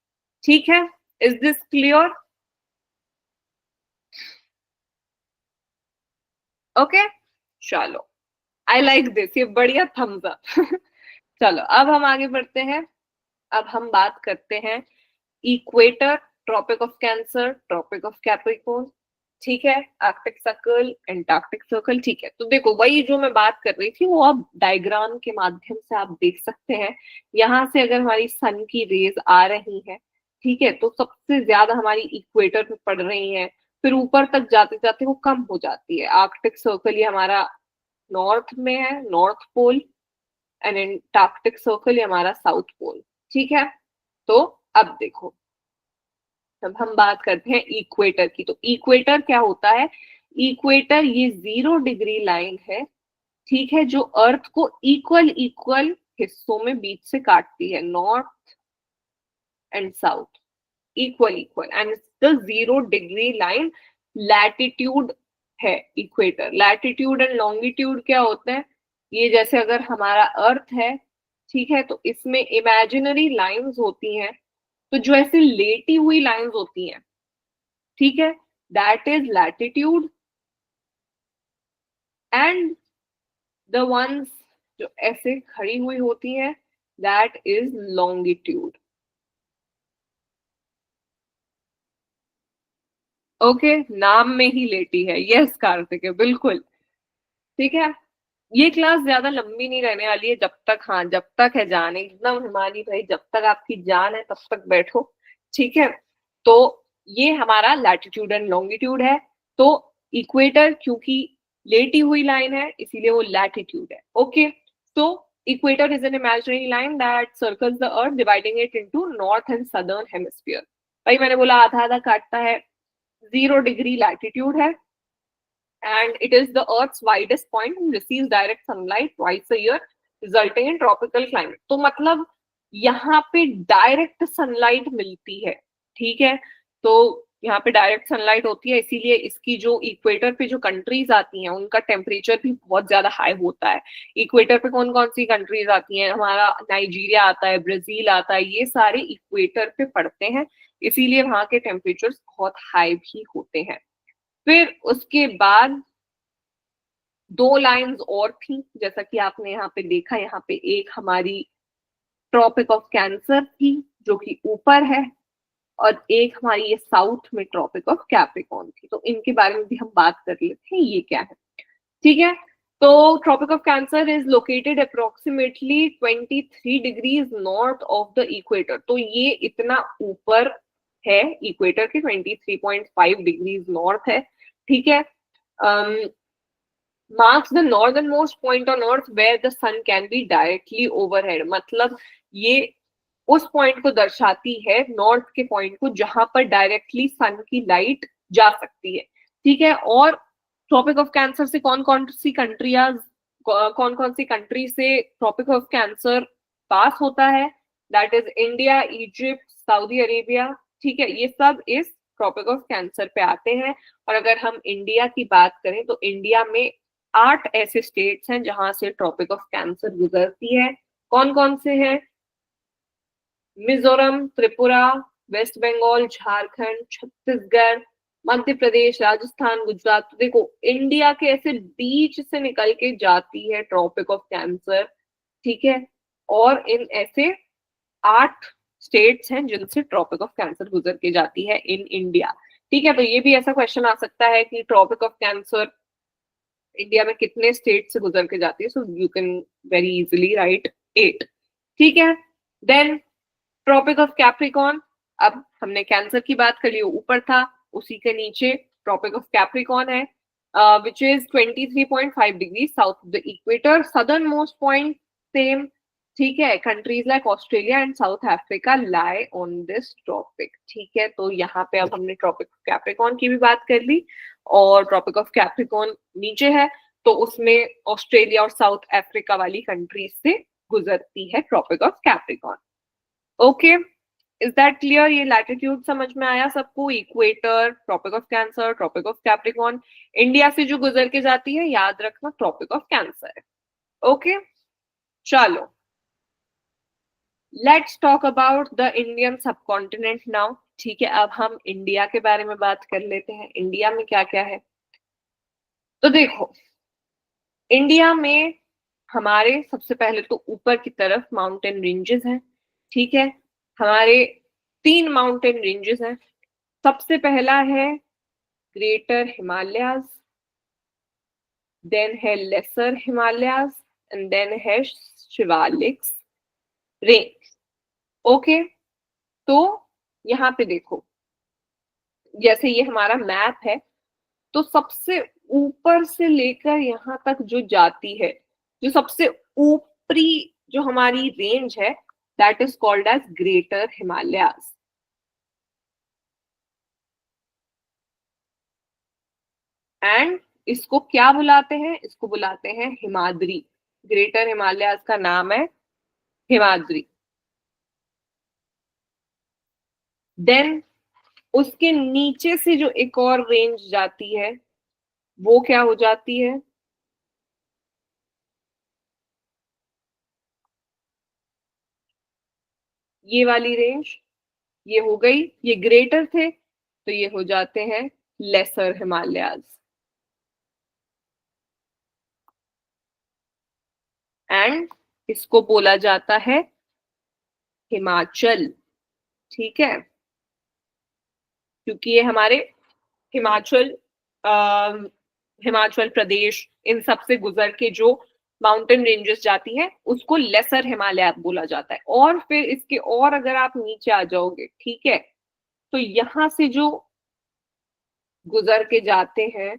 ठीक है। Is this clear? ओके, चलो, आई लाइक दिस, ये बढ़िया थम्स अप। चलो अब हम आगे बढ़ते हैं। अब हम बात करते हैं equator, tropic of Cancer, tropic of Capricorn, ठीक है, आर्कटिक सर्कल, एंटार्क्टिक सर्कल, ठीक है। तो देखो वही जो मैं बात कर रही थी वो अब डायग्राम के माध्यम से आप देख सकते हैं। यहाँ से अगर हमारी सन की रेज आ रही है, ठीक है, तो सबसे ज्यादा हमारी इक्वेटर पे पड़ रही है, फिर ऊपर तक जाते जाते वो कम हो जाती है। आर्कटिक सर्कल ये हमारा नॉर्थ में है, north pole, and Antarctic circle ये हमारा साउथ पोल, ठीक है। तो अब देखो, अब हम बात करते हैं इक्वेटर की। तो इक्वेटर क्या होता है? इक्वेटर ये 0 डिग्री लाइन है, ठीक है, जो अर्थ को इक्वल इक्वल हिस्सों में बीच से काटती है, north and south, equal equal, and the 0 degree line latitude है इक्वेटर। लैटिट्यूड एंड लॉन्गिट्यूड क्या होते हैं? ये जैसे अगर हमारा अर्थ है, ठीक है, तो इसमें इमेजिनरी लाइंस होती हैं, तो जो ऐसे लेटी हुई लाइंस होती हैं, ठीक है, that is latitude, and the ones जो ऐसे खड़ी हुई होती हैं, दैट इज लॉन्गिट्यूड। ओके, नाम में ही लेटी है, यस कार्तिक है, बिल्कुल, ठीक है। ये क्लास ज्यादा लंबी नहीं रहने वाली है, जब तक, हाँ, जब तक है जान, एकदम हिमानी भाई, जब तक आपकी जान है तब तक बैठो, ठीक है। तो ये हमारा लैटिट्यूड एंड लॉन्गिट्यूड है। तो इक्वेटर क्योंकि लेटी हुई लाइन है इसीलिए वो लैटिट्यूड है। ओके, तो equator is an imaginary line that circles the earth dividing it into north and southern hemisphere. भाई मैंने बोला आधा आधा काटता है, 0 डिग्री लैटिट्यूड है, and it is the Earth's widest point and receives direct sunlight twice a year, resulting in tropical climate। तो मतलब यहाँ पे डायरेक्ट सनलाइट मिलती है, ठीक है, तो यहाँ पे डायरेक्ट सनलाइट होती है, इसीलिए इसकी जो इक्वेटर पे जो कंट्रीज आती हैं उनका टेम्परेचर भी बहुत ज्यादा हाई होता है। इक्वेटर पे कौन कौन सी कंट्रीज आती हैं? हमारा नाइजीरिया आता है, ब्राजील आता है, ये सारे इक्वेटर पे पड़ते हैं, इसीलिए वहां के टेम्परेचर बहुत हाई भी होते हैं। फिर उसके बाद 2 लाइंस और थी, जैसा कि आपने यहाँ पे देखा, यहाँ पे एक हमारी ट्रॉपिक ऑफ कैंसर थी जो कि ऊपर है, और एक हमारी ये साउथ में ट्रॉपिक ऑफ कैप्रिकॉर्न थी। तो इनके बारे में भी हम बात कर लेते हैं, ये क्या है, ठीक है। तो Tropic of Cancer is located approximately 23 degrees north of the equator. तो ये इतना ऊपर है इक्वेटर के, 23.5 डिग्रीज नॉर्थ है, ठीक है। marks the northernmost point on earth where the sun can be directly overhead। मतलब ये उस पॉइंट को दर्शाती है, नॉर्थ के पॉइंट को, जहां पर डायरेक्टली सन की लाइट जा सकती है, ठीक है। और ट्रॉपिक ऑफ कैंसर से कौन कौन सी कंट्री से ट्रॉपिक ऑफ कैंसर पास होता है, that is India, Egypt, Saudi Arabia, ठीक है। ये सब इस ट्रॉपिक ऑफ कैंसर पे आते हैं। और अगर हम इंडिया की बात करें तो इंडिया में 8 ऐसे स्टेट्स हैं जहां से ट्रॉपिक ऑफ कैंसर गुजरती है। कौन कौन से हैं? मिजोरम, त्रिपुरा, वेस्ट बंगाल, झारखंड, छत्तीसगढ़, मध्य प्रदेश, राजस्थान, गुजरात। तो देखो इंडिया के ऐसे बीच से निकल के जाती है ट्रॉपिक ऑफ कैंसर, ठीक है। और इन ऐसे 8 स्टेट्स हैं जिनसे ट्रॉपिक ऑफ कैंसर गुजर के जाती है इन इंडिया, ठीक है। तो ये भी ऐसा क्वेश्चन आ सकता है कि ट्रॉपिक ऑफ कैंसर इंडिया में कितने स्टेट से गुजर के जाती है, so you can very easily right 8, ठीक है। देन ट्रॉपिक ऑफ कैप्रिकॉर्न, अब हमने कैंसर की बात कर ली, ऊपर था, उसी के नीचे ट्रॉपिक ऑफ कैप्रिकॉर्न है, which is 23.5 degree south of the equator, southern most point same, ठीक है। Countries like Australia and South Africa lie on this tropic, ठीक है। तो यहाँ पे अब हमने ट्रॉपिक ऑफ कैप्रिकॉर्न की भी बात कर ली, और ट्रॉपिक ऑफ कैप्रिकॉर्न नीचे है तो उसमें ऑस्ट्रेलिया और साउथ अफ्रीका वाली कंट्रीज से गुजरती है Tropic of Capricorn. Okay, is that clear? ये लैटिट्यूड समझ में आया सबको? Equator, tropic of Cancer, tropic of Capricorn, India से जो गुजर के जाती है याद रखना ट्रॉपिक ऑफ कैंसर है। ओके, चलो let's talk about the Indian subcontinent now, ठीक है। अब हम इंडिया के बारे में बात कर लेते हैं, इंडिया में क्या क्या है। तो देखो इंडिया में हमारे सबसे पहले तो ऊपर की तरफ माउंटेन रेंजेस हैं, ठीक है। हमारे 3 माउंटेन रेंजेस हैं। सबसे पहला है ग्रेटर हिमालयाज, देन है लेसर हिमालयाज, एंड देन है शिवालिक रेंज। ओके, तो यहाँ पे देखो जैसे ये हमारा मैप है, तो सबसे ऊपर से लेकर यहाँ तक जो जाती है, जो सबसे ऊपरी जो हमारी रेंज है, that is called as greater Himalayas. And इसको क्या बुलाते हैं? इसको बुलाते हैं हिमाद्री। ग्रेटर हिमालयाज का नाम है हिमाद्री। देन उसके नीचे से जो एक और रेंज जाती है वो क्या हो जाती है? ये वाली रेंज, ये हो गई, ये ग्रेटर थे तो ये हो जाते हैं लेसर हिमालयाज। एंड इसको बोला जाता है हिमाचल, ठीक है, क्योंकि ये हमारे हिमाचल हिमाचल प्रदेश इन सब से गुजर के जो माउंटेन रेंजेस जाती है उसको लेसर हिमालय बोला जाता है। और फिर इसके और अगर आप नीचे आ जाओगे, ठीक है, तो यहां से जो गुजर के जाते हैं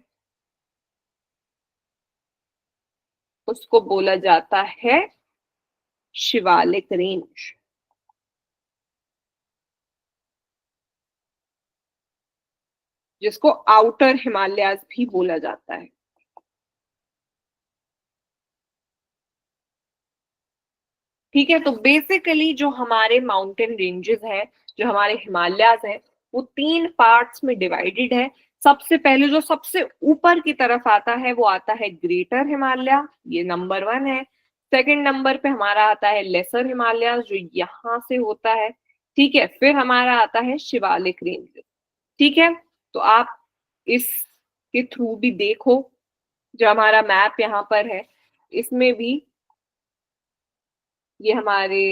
उसको बोला जाता है शिवालिक रेंज। जिसको आउटर हिमालयाज भी बोला जाता है। ठीक है, तो बेसिकली जो हमारे माउंटेन रेंजेस हैं, जो हमारे हिमालयाज हैं, वो 3 पार्ट्स में डिवाइडेड है। सबसे पहले जो सबसे ऊपर की तरफ आता है वो आता है ग्रेटर हिमालय, ये नंबर 1 है। सेकंड नंबर पे हमारा आता है लेसर हिमालय जो यहां से होता है, ठीक है। फिर हमारा आता है शिवालिक रेंज, ठीक है। तो आप इसके थ्रू भी देखो, जो हमारा मैप यहाँ पर है इसमें भी ये हमारे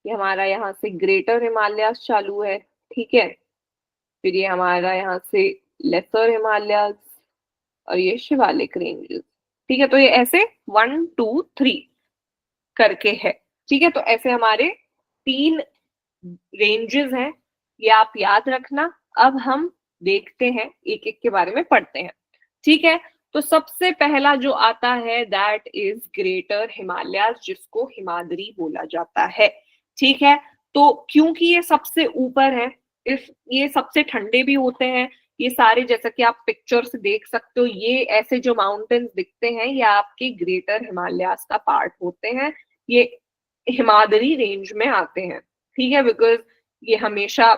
हमारा यहाँ से ग्रेटर हिमालयाज चालू है, ठीक है। फिर ये हमारा यहाँ से लेसर हिमालयाज और ये शिवालिक रेंजेस, ठीक है। तो ये ऐसे 1 2 3 करके है, ठीक है। तो ऐसे हमारे 3 रेंजेस हैं, ये आप याद रखना। अब हम देखते हैं, एक एक के बारे में पढ़ते हैं, ठीक है। तो सबसे पहला जो आता है दैट इज ग्रेटर हिमालयाज, जिसको हिमाद्री बोला जाता है। ठीक है, तो क्योंकि ये सबसे ऊपर है, इस ये सबसे ठंडे भी होते हैं ये सारे, जैसा कि आप पिक्चर से देख सकते हो, ये ऐसे जो माउंटेन्स दिखते हैं ये आपके ग्रेटर हिमालयाज का पार्ट होते हैं, ये हिमाद्री रेंज में आते हैं, ठीक है, बिकॉज ये हमेशा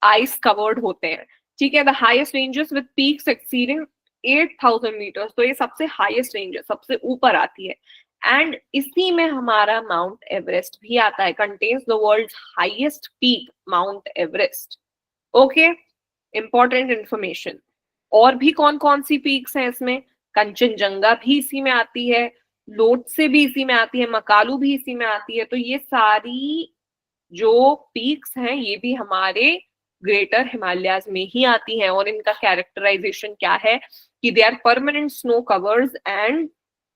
आइस कवर्ड होते हैं, ठीक है। The highest ranges with peaks exceeding 8000 metres, तो ये सबसे हाईएस्ट रेंज है, सबसे ऊपर आती है, एंड इसी में हमारा माउंट एवरेस्ट भी आता है, contains the world's highest peak Mount Everest. Okay, important information. और भी कौन कौन सी पीक्स हैं इसमें, कंचनजंगा भी इसी में आती है, लोटसे भी इसी में आती है, मकालू भी इसी में आती है, तो ये सारी जो पीक्स हैं ये भी हमारे ग्रेटर हिमालयाज में ही आती हैं, और इनका कैरेक्टराइजेशन क्या है कि they are permanent snow covers and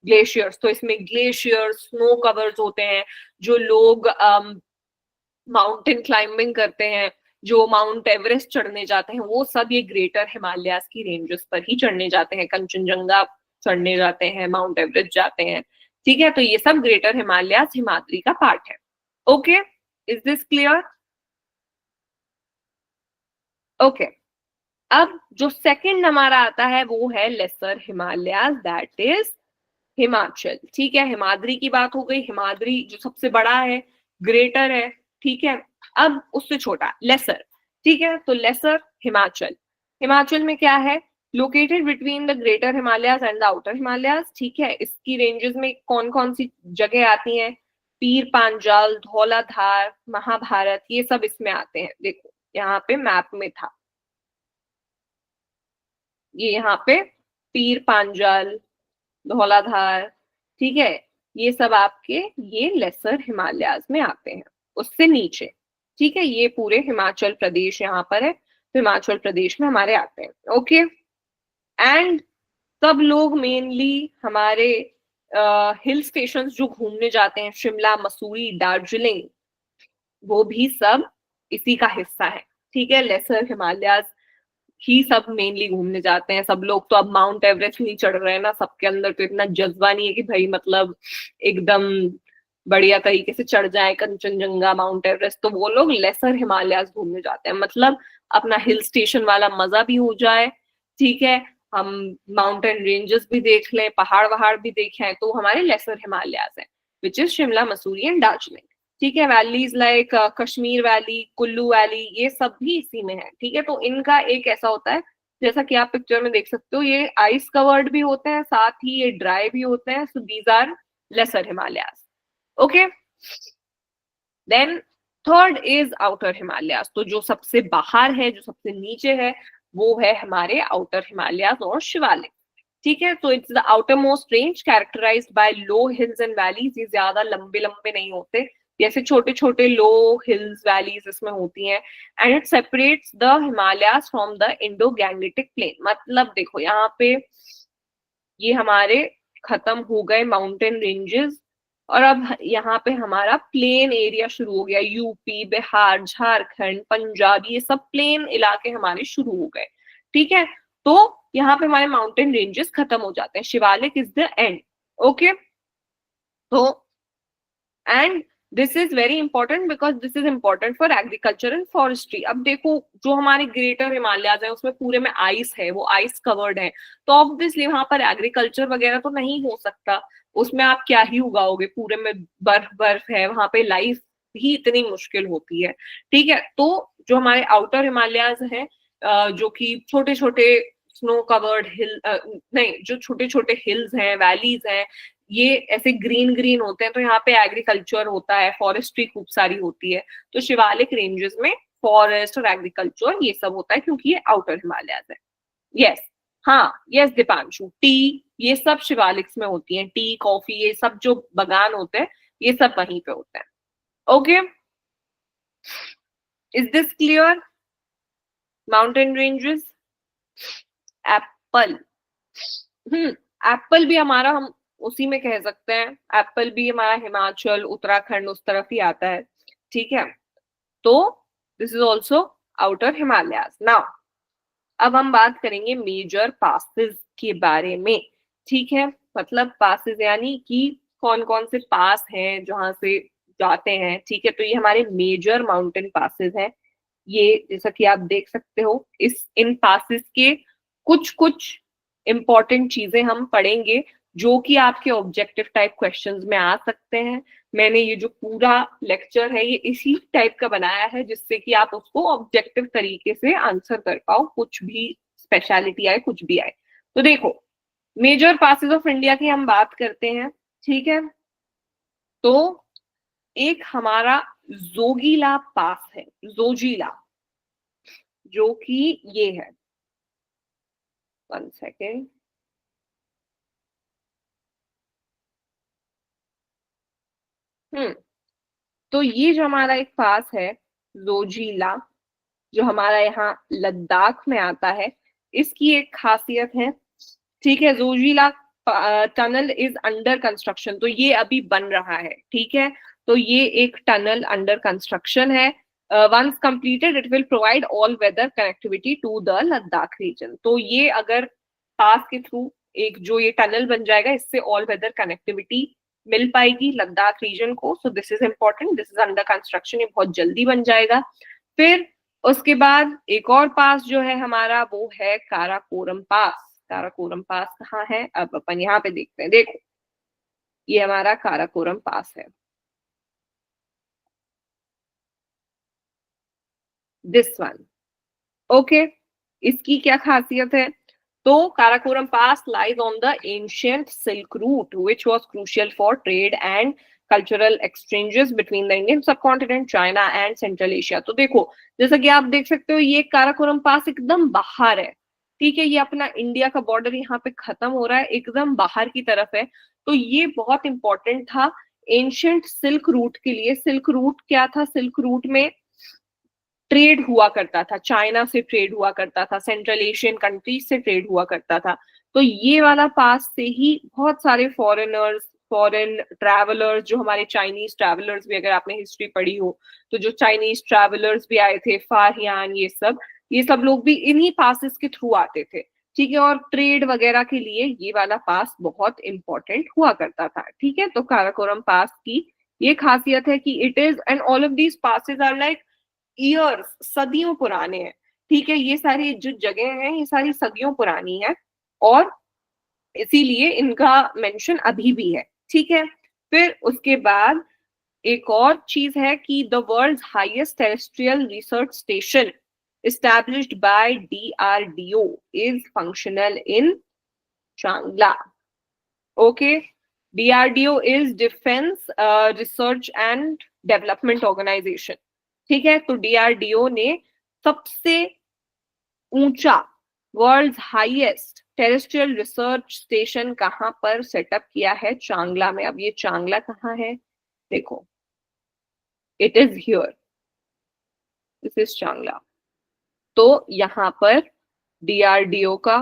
glaciers, तो इसमें ग्लेशियर्स, स्नो कवर्स होते हैं, जो लोग माउंटेन क्लाइंबिंग करते हैं, जो माउंट एवरेस्ट चढ़ने जाते हैं, वो सब ये ग्रेटर हिमालयाज की रेंजेस पर ही चढ़ने जाते हैं, कंचनजंगा चढ़ने जाते हैं, माउंट एवरेस्ट जाते हैं, ठीक है, तो ये सब ग्रेटर हिमालयाज हिमाद्री का पार्ट है। Okay, is this clear? Okay, अब जो सेकंड हमारा आता है वो है lesser Himalayas, that is Himachal, ठीक है, हिमाद्री की बात हो गई, हिमाद्री जो सबसे बड़ा है, ग्रेटर है, ठीक है, अब उससे छोटा लेसर, ठीक है, तो लेसर हिमाचल, हिमाचल में क्या है, located between the greater Himalayas and the outer Himalayas, ठीक है, इसकी रेंजेस में कौन कौन सी जगह आती हैं, पीर पांजाल, धौलाधार, महाभारत, ये सब इसमें आते हैं, देखो यहाँ पे मैप में था, ये यहाँ पे पीर पांजाल, धौलाधार, ठीक है, ये सब आपके ये लेसर हिमालयाज में आते हैं, उससे नीचे, ठीक है, ये पूरे हिमाचल प्रदेश यहाँ पर है, तो हिमाचल प्रदेश में हमारे आते हैं। ओके, एंड सब लोग मेनली हमारे हिल स्टेशन जो घूमने जाते हैं, शिमला, मसूरी, दार्जिलिंग, वो भी सब इसी का हिस्सा है, ठीक है, लेसर हिमालयाज ही सब मेनली घूमने जाते हैं, सब लोग तो अब माउंट एवरेस्ट नहीं चढ़ रहे हैं ना, सबके अंदर तो इतना जज्बा नहीं है कि भाई मतलब एकदम बढ़िया तरीके से चढ़ जाए कंचनजंगा, माउंट एवरेस्ट, तो वो लोग लेसर हिमालयाज घूमने जाते हैं, मतलब अपना हिल स्टेशन वाला मजा भी हो जाए, ठीक है, हम माउंटेन रेंजेस भी देख लें, पहाड़ वहाड़ भी देखें, तो हमारे लेसर हिमालयाज है, which is Shimla, Mussoorie and Darjeeling, ठीक है, valleys like Kashmir valley, Kullu valley, ये सब भी इसी में है, ठीक है, तो इनका एक ऐसा होता है, जैसा कि आप पिक्चर में देख सकते हो, ये आइस कवर्ड भी होते हैं, साथ ही ये ड्राई भी होते हैं, so these are lesser Himalayas. Okay, then third is outer Himalayas, तो जो सबसे बाहर है, जो सबसे नीचे है, वो है हमारे आउटर हिमालयाज और शिवालिक, ठीक है, तो it's the outermost range characterised by low hills and valleys, ये ज्यादा लंबे लंबे नहीं होते, जैसे छोटे छोटे लो हिल्स वैलीज इसमें होती हैं, and it separates the Himalayas from the Indo Gangetic plain, मतलब देखो यहाँ पे ये हमारे खत्म हो गए माउंटेन रेंजेस, और अब यहाँ पे हमारा प्लेन एरिया शुरू हो गया, यूपी, बिहार, झारखंड, पंजाब, ये सब प्लेन इलाके हमारे शुरू हो गए, ठीक है, तो यहाँ पे हमारे माउंटेन रेंजेस खत्म हो जाते हैं, Shivalik is the end. Okay, तो and this is very important because this is important for agriculture and forestry. अब देखो जो हमारे ग्रेटर हिमालयाज है उसमें पूरे में आइस है, वो आइस कवर्ड है, तो ऑब्वियसली वहां पर एग्रीकल्चर वगैरह तो नहीं हो सकता, उसमें आप क्या ही उगाओगे, पूरे में बर्फ बर्फ है, वहां पे लाइफ ही इतनी मुश्किल होती है, ठीक है, तो जो हमारे आउटर हिमालयाज हैं, जो कि छोटे छोटे स्नो कवर्ड हिल, नहीं, जो छोटे छोटे हिल्स हैं, वैलीज हैं, ये ऐसे ग्रीन ग्रीन होते हैं, तो यहाँ पे एग्रीकल्चर होता है, फॉरेस्ट्री खूब सारी होती है, तो शिवालिक रेंजेस में फॉरेस्ट और एग्रीकल्चर ये सब होता है, क्योंकि ये आउटर हिमालयाज है। यस, हाँ, यस दीपांशु, टी ये सब शिवालिक्स में होती है, टी, कॉफी, ये सब जो बागान होते हैं ये सब वहीं पे होते हैं। Okay, is this clear? Mountain ranges, Apple, Apple भी हमारा, हम उसी में कह सकते हैं, एप्पल भी हमारा हिमाचल, उत्तराखंड उस तरफ ही आता है, ठीक है, तो this is also outer Himalayas. Now अब हम बात करेंगे मेजर पासेस के बारे में, ठीक है, मतलब पासेस यानी कि कौन कौन से पास हैं जहां से जाते हैं, ठीक है। तो ये हमारे मेजर माउंटेन पासेस हैं। ये जैसा कि आप देख सकते हो, इन पासेस के कुछ कुछ इंपॉर्टेंट चीजें हम पढ़ेंगे जो कि आपके ऑब्जेक्टिव टाइप क्वेश्चंस में आ सकते हैं। मैंने ये जो पूरा लेक्चर है ये इसी टाइप का बनाया है जिससे कि आप उसको ऑब्जेक्टिव तरीके से आंसर कर पाओ, कुछ भी स्पेशलिटी आए, कुछ भी आए। तो देखो, मेजर पासेस ऑफ इंडिया की हम बात करते हैं, ठीक है। तो एक हमारा जोगीला पास है, जोजीला, जो कि ये है, 1 सेकेंड, तो ये जो हमारा एक पास है जोजीला, जो हमारा यहाँ लद्दाख में आता है, इसकी एक खासियत है, ठीक है। Zojila tunnel is under construction, तो ये अभी बन रहा है, ठीक है। तो ये एक टनल अंडर कंस्ट्रक्शन है। Once completed it will provide all weather connectivity to the Ladakh region. तो ये अगर पास के थ्रू एक जो ये टनल बन जाएगा, इससे ऑल वेदर कनेक्टिविटी मिल पाएगी लद्दाख रीजन को। सो this is important, this is under construction, ये बहुत जल्दी बन जाएगा। फिर उसके बाद एक और पास जो है हमारा, वो है काराकोरम पास। काराकोरम पास कहाँ है, अब अपन यहाँ पे देखते हैं। देखो, ये हमारा काराकोरम पास है, दिस वन, ओके। इसकी क्या खासियत है, तो Karakoram Pass lies on the ancient Silk Route which was crucial for trade and cultural exchanges between the Indian subcontinent, China and Central Asia. तो देखो, जैसा कि आप देख सकते हो, ये काराकोरम पास एकदम बाहर है, ठीक है। ये अपना इंडिया का बॉर्डर यहाँ पे खत्म हो रहा है, एकदम बाहर की तरफ है। तो ये बहुत इंपॉर्टेंट था एंशियंट सिल्क रूट के लिए। सिल्क रूट क्या था, सिल्क रूट में ट्रेड हुआ करता था, चाइना से ट्रेड हुआ करता था, सेंट्रल एशियन कंट्रीज से ट्रेड हुआ करता था। तो ये वाला पास से ही बहुत सारे फॉरेनर्स, फॉरेन ट्रैवलर्स, जो हमारे चाइनीज ट्रैवलर्स भी, अगर आपने हिस्ट्री पढ़ी हो तो जो चाइनीज ट्रैवलर्स भी आए थे, फाहियान, ये सब लोग भी इन्हीं पासेस के थ्रू आते थे, ठीक है। और ट्रेड वगैरह के लिए ये वाला पास बहुत इंपॉर्टेंट हुआ करता था, ठीक है। तो काराकोरम पास की ये खासियत है कि it is, and all of these passes are like years, सदियों पुराने हैं, ठीक है। ये सारी जो जगह हैं ये सारी सदियों पुरानी है और इसीलिए इनका मेंशन अभी भी है, ठीक है। फिर उसके बाद एक और चीज है कि the world's highest terrestrial research station established by DRDO is functional in Changla. Okay, DRDO is Defense Research and Development Organization, ठीक है। तो DRDO ने सबसे ऊंचा, world's highest terrestrial research station कहां पर सेटअप किया है, चांगला में। अब ये चांगला कहाँ है, देखो, it is here, this is चांगला। तो यहाँ पर DRDO का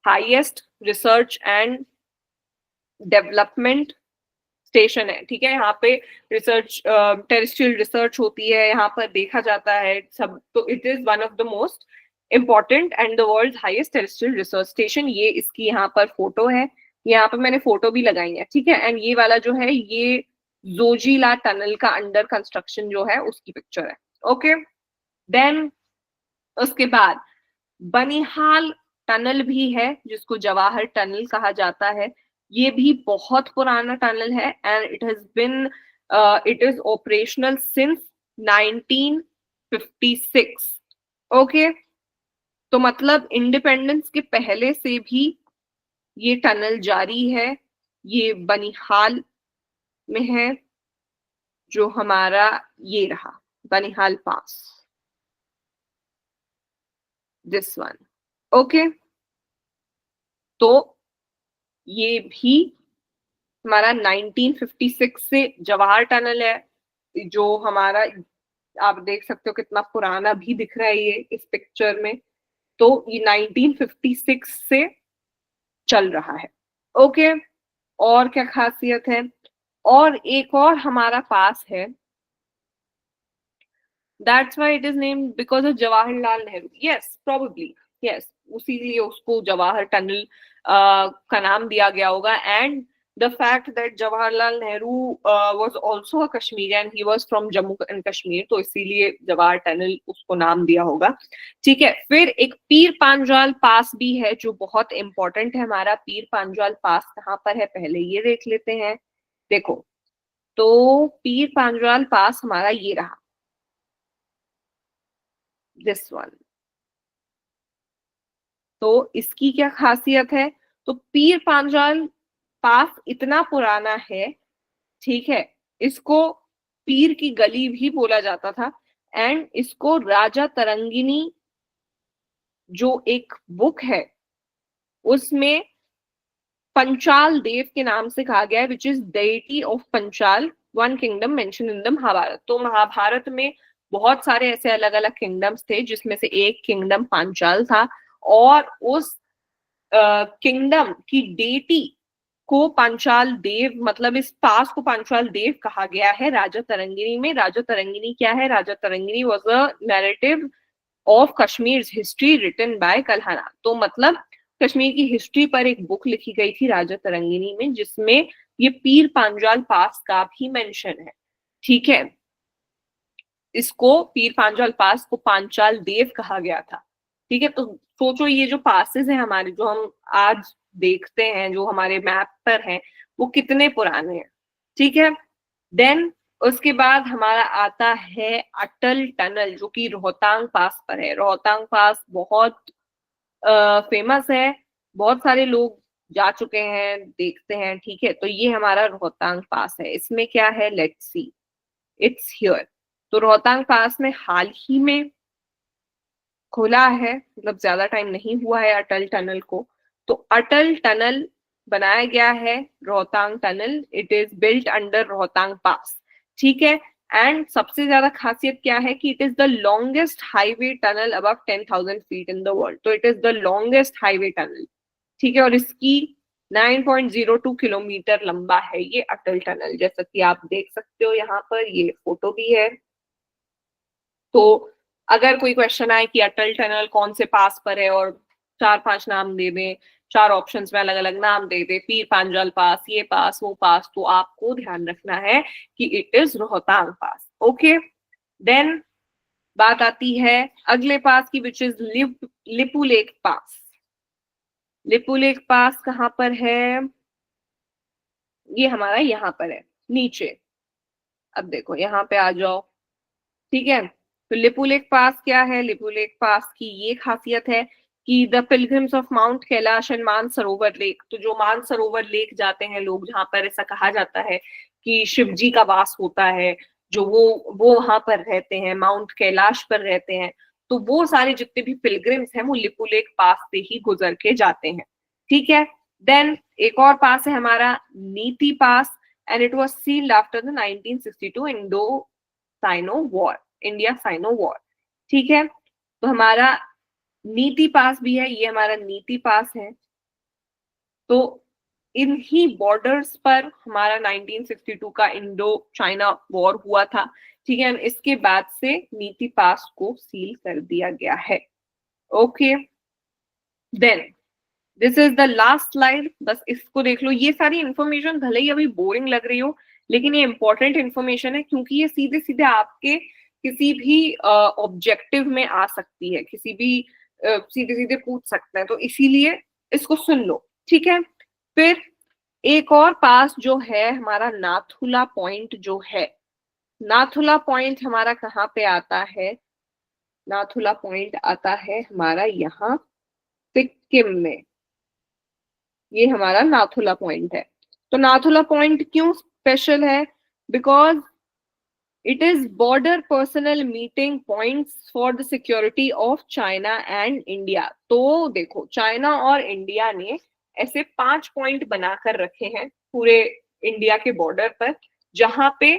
highest research and development station है, ठीक है। यहाँ पे रिसर्च, टेरेस्ट्रियल रिसर्च होती है, यहाँ पर देखा जाता है सब। तो it is one of the most important and the world highest terrestrial research station. ये इसकी यहाँ पर फोटो है, यहाँ पर मैंने फोटो भी लगाई है, ठीक है। एंड ये वाला जो है, ये जोजीला टनल का अंडर कंस्ट्रक्शन जो है उसकी पिक्चर है, ओके। देन उसके बाद बनिहाल टनल भी है, जिसको जवाहर टनल कहा जाता है। ये भी बहुत पुराना टनल है and it is operational since 1956, okay. तो मतलब इंडिपेंडेंस के पहले से भी ये टनल जारी है। ये बनिहाल में है, जो हमारा ये रहा बनिहाल पास, दिस वन, ओके। तो ये भी हमारा 1956 से जवाहर टनल है, जो हमारा, आप देख सकते हो कितना पुराना भी दिख रहा है ये इस पिक्चर में। तो ये 1956 से चल रहा है, ओके। और क्या खासियत है, और एक और हमारा पास है, that's why it is named because of Jawaharlal Nehru, yes probably, yes, उसी लिए उसको जवाहर टनल का नाम दिया गया होगा। And the fact that Jawaharlal Nehru was also a Kashmirian, he was from Jammu and Kashmir, तो इसीलिए जवाहर टनल उसको नाम दिया होगा. ठीक है. फिर एक पीर पांजाल पास भी है जो बहुत इंपॉर्टेंट है. हमारा पीर पांजाल पास कहाँ पर है पहले ये देख लेते हैं. देखो, तो पीर पांजाल पास हमारा ये रहा, दिस वन. तो इसकी क्या खासियत है? तो पीर पांजाल पास इतना पुराना है, ठीक है, इसको पीर की गली भी बोला जाता था. एंड इसको राजा तरंगिनी जो एक बुक है उसमें पंचाल देव के नाम से कहा गया है, which is deity of Panchal, one kingdom mention in the Mahabharata. तो महाभारत में बहुत सारे ऐसे अलग अलग किंगडम्स थे जिसमें से एक किंगडम पांचाल था, और उस किंगडम की डेटी को पांचाल देव, मतलब इस पास को पांचाल देव कहा गया है राजा तरंगिनी में. राजा तरंगिनी क्या है? Rajatarangini was a narrative of Kashmir history written by Kalhana. तो मतलब कश्मीर की हिस्ट्री पर एक बुक लिखी गई थी राजा तरंगिनी में, जिसमें ये पीर पांजाल पास का भी मेंशन है. ठीक है, इसको पीर पांजाल पास को पांचाल देव कहा गया था. ठीक है, तो सोचो ये जो पासेस हैं हमारे, जो हम आज देखते हैं, जो हमारे मैप पर हैं, वो कितने पुराने हैं. ठीक है. देन उसके बाद हमारा आता है अटल टनल, जो कि रोहतांग पास पर है. रोहतांग पास बहुत फेमस है, बहुत सारे लोग जा चुके हैं, देखते हैं. ठीक है, तो ये हमारा रोहतांग पास है. इसमें क्या है? Let's see, it's here. तो रोहतांग पास में हाल ही में खुला है, मतलब ज्यादा टाइम नहीं हुआ है अटल टनल को. तो अटल टनल बनाया गया है, Rohtang Tunnel. It is built under Rohtang Pass. ठीक है. एंड सबसे ज्यादा खासियत क्या है कि it is the longest highway tunnel above 10,000 feet in the world. तो it is the longest highway tunnel. ठीक है, और इसकी 9.02 किलोमीटर लंबा है ये अटल टनल, जैसा कि आप देख सकते हो यहाँ पर, ये फोटो भी है. तो अगर कोई क्वेश्चन आए कि अटल टनल कौन से पास पर है और 4-5 नाम दे दें, 4 ऑप्शंस में अलग अलग नाम दे दे, पीर पांजाल पास, ये पास, वो पास, तो आपको ध्यान रखना है कि it is Rohtang Pass. Okay. Then बात आती है अगले पास की, which is Lipulekh Pass. Lipulekh Pass कहाँ पर है? ये हमारा यहाँ पर है नीचे. अब देखो यहाँ पे आ जाओ. ठीक है, तो लिपू लेक पास क्या है? लिपू लेक पास की ये खासियत है कि the pilgrims of mount Kailash and Mansarovar lake, तो जो मानसरोवर लेक जाते हैं लोग, जहां पर ऐसा कहा जाता है कि शिव जी का वास होता है, जो वो वहां पर रहते हैं, माउंट कैलाश पर रहते हैं, तो वो सारे जितने भी पिलग्रिम्स हैं वो लिपू लेक पास से ही गुजर के जाते हैं. ठीक है. देन एक और पास है हमारा Niti Pass, and it was sealed after the 1962 Indo Sino war, India Sino war. ठीक है, तो हमारा नीति पास भी है, ये हमारा नीति पास है. तो इन ही बॉर्डर्स पर हमारा 1962 का इंडो चाइना वॉर हुआ था. ठीक है, इसके बाद से नीति पास को सील कर दिया गया है. Okay. Then this is the last slide, बस इसको देख लो. ये सारी इंफॉर्मेशन भले ही अभी बोरिंग लग रही हो, लेकिन ये इंपॉर्टेंट इंफॉर्मेशन है, क्योंकि ये सीधे सीधे आपके किसी भी ऑब्जेक्टिव में आ सकती है, किसी भी सीधे सीधे पूछ सकते हैं, तो इसीलिए इसको सुन लो. ठीक है. फिर एक और पास जो है हमारा नाथुला पॉइंट जो है, नाथुला पॉइंट हमारा कहाँ पे आता है? नाथुला पॉइंट आता है हमारा यहाँ सिक्किम में. ये हमारा नाथुला पॉइंट है. तो नाथुला पॉइंट क्यों स्पेशल है? Because it is border personal meeting points for the security of China and India. तो देखो, चाइना और इंडिया ने ऐसे 5 पॉइंट बनाकर रखे हैं पूरे इंडिया के बॉर्डर पर, जहां पे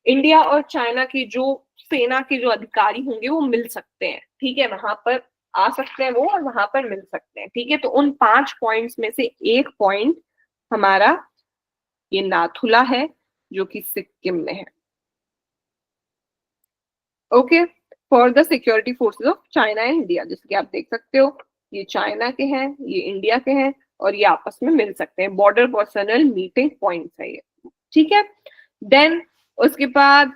इंडिया और चाइना की जो सेना के जो अधिकारी होंगे वो मिल सकते हैं. ठीक है, वहां पर आ सकते हैं वो, और वहां पर मिल सकते हैं. ठीक है, तो उन 5 पॉइंट्स में से एक पॉइंट हमारा ये नाथुला है, जो कि सिक्किम में है. Okay. For the security forces of China and India, जैसे कि आप देख सकते हो, ये चाइना के हैं, ये इंडिया के हैं, और ये आपस में मिल सकते हैं, बॉर्डर पर्सनल मीटिंग पॉइंट्स है ये, ठीक है। देन उसके बाद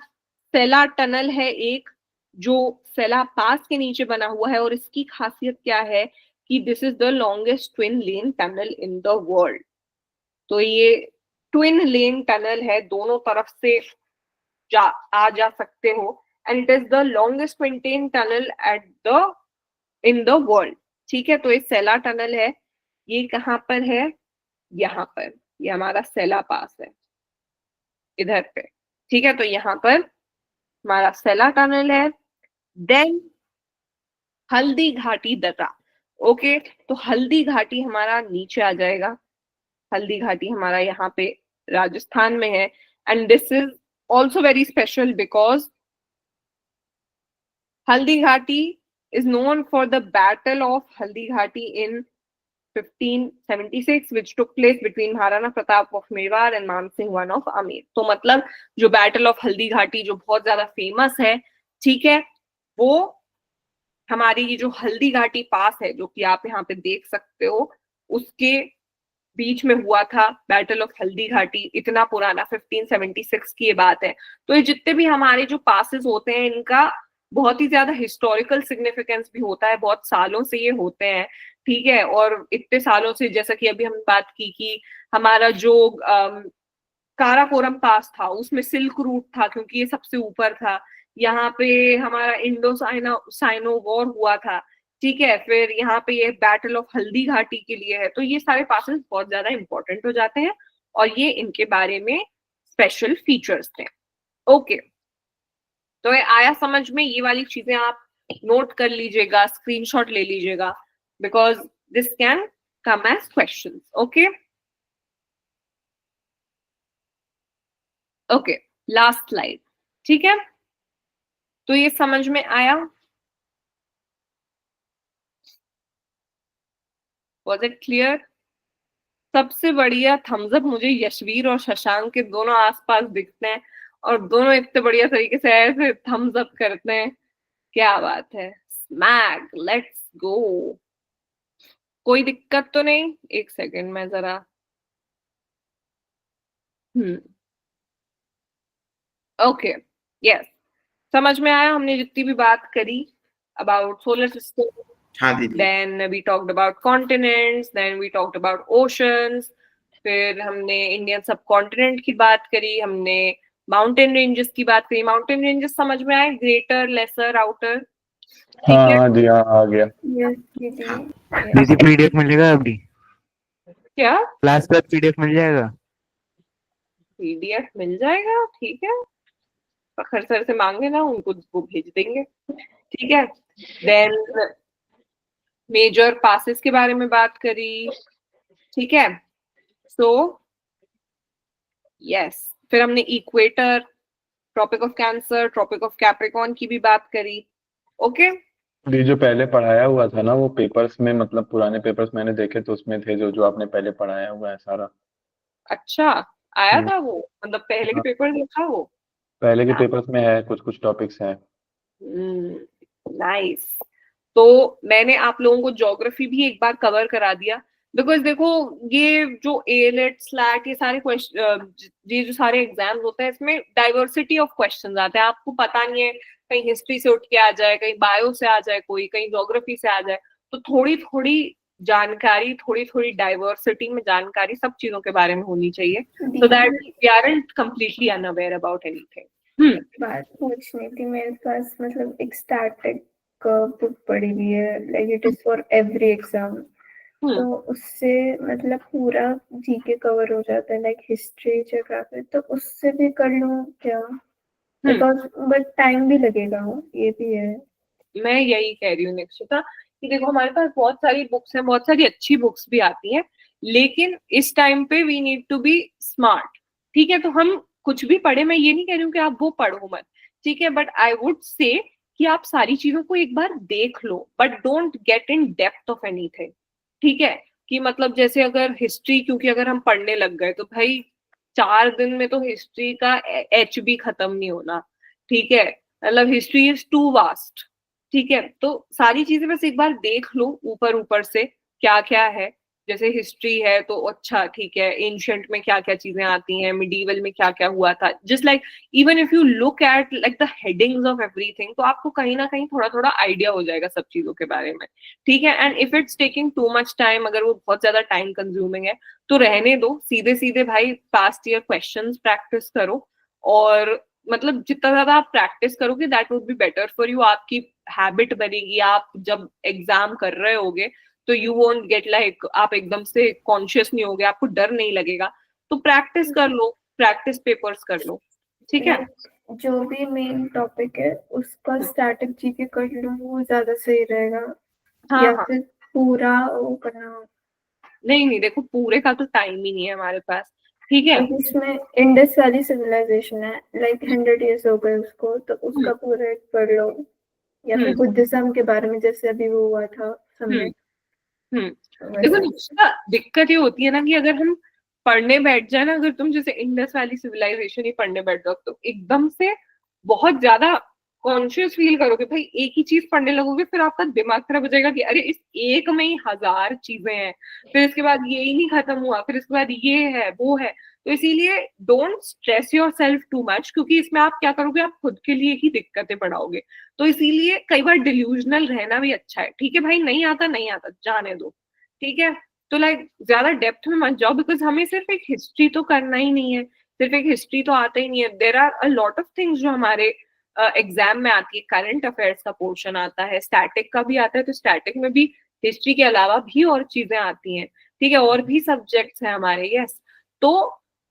सेला टनल है एक, जो सेला पास के नीचे बना हुआ है, और इसकी खासियत क्या है कि this is the longest twin lane tunnel in the world. तो ये ट्विन लेन टनल है, दोनों तरफ से आ जा सकते हो, and it is the longest maintain tunnel at the in the world, ठीक है। तो ये सेला टनल है, ये कहाँ पर है, यहाँ पर, ये हमारा सेला पास है इधर पे, ठीक है। तो यहाँ पर हमारा सेला टनल है। देन हल्दी घाटी दर्रा, ओके, तो हल्दी घाटी हमारा नीचे आ जाएगा, हल्दी घाटी हमारा यहाँ पे राजस्थान में है, and this is also very special because Haldi Ghati is known for the Battle of Haldi Ghati in 1576, which took place between Maharana Pratap of Mewar and Man Singh I of Amer। तो मतलब जो बैटल ऑफ हल्दी घाटी जो बहुत ज्यादा फेमस है, ठीक है, वो हमारी ये जो हल्दी घाटी पास है, जो कि आप यहाँ पे देख सकते हो, उसके बीच में हुआ था बैटल ऑफ हल्दी घाटी। इतना पुराना 1576 की ये बात है। तो ये जितने भी हमारे जो पासेस होते हैं, इनका बहुत ही ज्यादा हिस्टोरिकल सिग्निफिकेंस भी होता है, बहुत सालों से ये होते हैं, ठीक है। और इतने सालों से, जैसा कि अभी हमने बात की कि हमारा जो काराकोरम पास था, उसमें सिल्क रूट था क्योंकि ये सबसे ऊपर था। यहाँ पे हमारा इंडो साइनो वॉर हुआ था, ठीक है। फिर यहाँ पे ये बैटल ऑफ हल्दी घाटी के लिए है। तो ये सारे पासेस बहुत ज्यादा इंपॉर्टेंट हो जाते हैं, और ये इनके बारे में स्पेशल फीचर्स थे, ओके। तो ये आया समझ में, ये वाली चीजें आप नोट कर लीजिएगा, स्क्रीनशॉट ले लीजिएगा, because this can come as questions, okay. Okay, last slide, ठीक है। तो ये समझ में आया, वॉज इट क्लियर? सबसे बढ़िया थम्स अप मुझे यशवीर और शशांक के दोनों आसपास दिखते हैं, और दोनों इतने बढ़िया तरीके से ऐसे थम्स अप करते हैं, क्या बात है। Smack, let's go. कोई दिक्कत तो नहीं? एक सेकंड में जरा, ओके, यस, समझ में आया हमने जितनी भी बात करी अबाउट सोलर सिस्टम। हाँ दीदी। Then we talked about continents, then we talked about oceans, फिर हमने इंडियन सब कॉन्टिनेंट की बात करी, हमने माउंटेन रेंजेस की बात करी। माउंटेन रेंजेस समझ में आए, ग्रेटर, लेसर, आउटर? हाँ जी, हाँ आ गया। दीदी पीडीएफ मिलेगा अभी? क्या क्लास का पीडीएफ मिल जाएगा? पीडीएफ मिल जाएगा, ठीक है, प्रखर सर से मांगे ना, उनको वो भेज देंगे, ठीक है। देन मेजर पासेस के बारे में बात करी, ठीक है। सो यस, फिर हमने equator, tropic of Cancer, tropic of Capricorn की भी बात करी, ओके। ये जो पहले पढ़ाया हुआ था ना, वो पेपर्स में, मतलब पुराने पेपर्स मैंने देखे तो उसमें थे, जो जो आपने पहले पढ़ाया हुआ है सारा। अच्छा, आया था वो, मतलब पहले के हाँ। पेपर देखा वो? पहले के पेपर्स में है, कुछ कुछ टॉपिक्स हैं। नाइस। तो मैंने आप लोगों को ज्योग्राफी भी एक बार कवर करा दिया, बिकॉज देखो ये जो एलेट स्लैट ये सारे क्वेश्चन, ये जो सारे एग्जाम्स होते हैं, इसमें डाइवर्सिटी ऑफ क्वेश्चंस आते हैं। आपको पता नहीं है, कहीं हिस्ट्री से उठ के आ जाए, कहीं बायो से आ जाए, कोई कहीं ज्योग्राफी से आ जाए। तो थोड़ी थोड़ी जानकारी, थोड़ी थोड़ी डाइवर्सिटी में जानकारी सब चीजों के बारे में होनी चाहिए, so that we aren't completely unaware about anything. बात पूछनी थी, मेरे पास मतलब एक स्टैटिक बुक पड़ी हुई है, like it is for every exam, तो उससे मतलब पूरा जीके कवर हो जाता है, लाइक हिस्ट्री, ज्योग्राफी, तो उससे भी कर लूं क्या? बिकॉज बट टाइम भी लगेगा, ये भी है। मैं यही कह रही हूँ निक्षिता कि देखो हमारे पास बहुत सारी बुक्स हैं, बहुत सारी अच्छी बुक्स भी आती हैं, लेकिन इस टाइम पे we need to be smart, ठीक है। तो हम कुछ भी पढ़े, मैं ये नहीं कह रही हूँ कि आप वो पढ़ो मत, ठीक है, बट आई वुड से कि आप सारी चीजों को एक बार देख लो, but don't get in depth of anything, ठीक है। कि मतलब जैसे अगर हिस्ट्री, क्योंकि अगर हम पढ़ने लग गए तो भाई 4 दिन में तो हिस्ट्री का एच भी खत्म नहीं होना, ठीक है। मतलब हिस्ट्री इज टू वास्ट, ठीक है। तो सारी चीजें बस एक बार देख लो ऊपर ऊपर से क्या क्या है, जैसे हिस्ट्री है तो अच्छा ठीक है, एंशियंट में क्या क्या चीजें आती हैं, मिडीवल में क्या क्या हुआ था, just like even if you look at like the headings of everything, तो आपको कहीं ना कहीं थोड़ा थोड़ा आइडिया हो जाएगा सब चीजों के बारे में, ठीक है। And if it's taking too much time, अगर वो बहुत ज्यादा टाइम कंज्यूमिंग है तो रहने दो, सीधे सीधे भाई पास्ट ईयर क्वेश्चंस प्रैक्टिस करो, और मतलब जितना ज्यादा आप प्रैक्टिस करोगे that would be better for you, आपकी हैबिट बनेगी, आप जब एग्जाम कर रहे होगे तो यू वोंट गेट लाइक आप एकदम से कॉन्शियस नहीं होगे, आपको डर नहीं लगेगा, तो प्रैक्टिस कर लो, प्रैक्टिस पेपर्स कर लो, ठीक है। जो भी मेन टॉपिक है उसका स्टैटिक जीके कर लो, वो ज्यादा सही रहेगा। हाँ या हाँ, फिर पूरा वो करना। नहीं नहीं देखो पूरे का तो टाइम ही नहीं है हमारे पास, ठीक है। इसमें इंडस वैली सिविलाइजेशन है, लाइक 100 years हो गए उसको, तो उसका पूरा एक पढ़ लो। या फिर बुद्धिज्म के बारे में, जैसे अभी वो हुआ था समिट। देखो निकिता, दिक्कत ये होती है ना कि अगर हम पढ़ने बैठ जाए ना, अगर तुम जैसे इंडस वैली सिविलाइजेशन ही पढ़ने बैठ जाओ तो एकदम से बहुत ज्यादा कॉन्शियस फील करोगे भाई, एक ही चीज पढ़ने लगोगे, फिर आपका दिमाग खराब हो जाएगा कि अरे इस एक में ही 1000 चीजें हैं, फिर इसके बाद ये ही नहीं खत्म हुआ, फिर इसके बाद ये है वो है, तो इसीलिए don't stress your self too much, क्योंकि इसमें आप क्या करोगे, आप खुद के लिए ही दिक्कतें बढ़ाओगे, तो इसीलिए कई बार डिल्यूजनल रहना भी अच्छा है, ठीक है भाई, नहीं आता नहीं आता जाने दो, ठीक है। तो लाइक ज्यादा डेप्थ में मत जाओ, बिकॉज हमें सिर्फ एक हिस्ट्री तो करना ही नहीं है, सिर्फ एक हिस्ट्री तो आता ही नहीं है, there are a lot of things जो हमारे एग्जाम में आती है, करंट अफेयर्स का पोर्शन आता है, स्टैटिक का भी आता है, तो स्टैटिक में भी हिस्ट्री के अलावा भी और चीजें आती हैं, ठीक है, और भी सब्जेक्ट्स हैं हमारे, यस। तो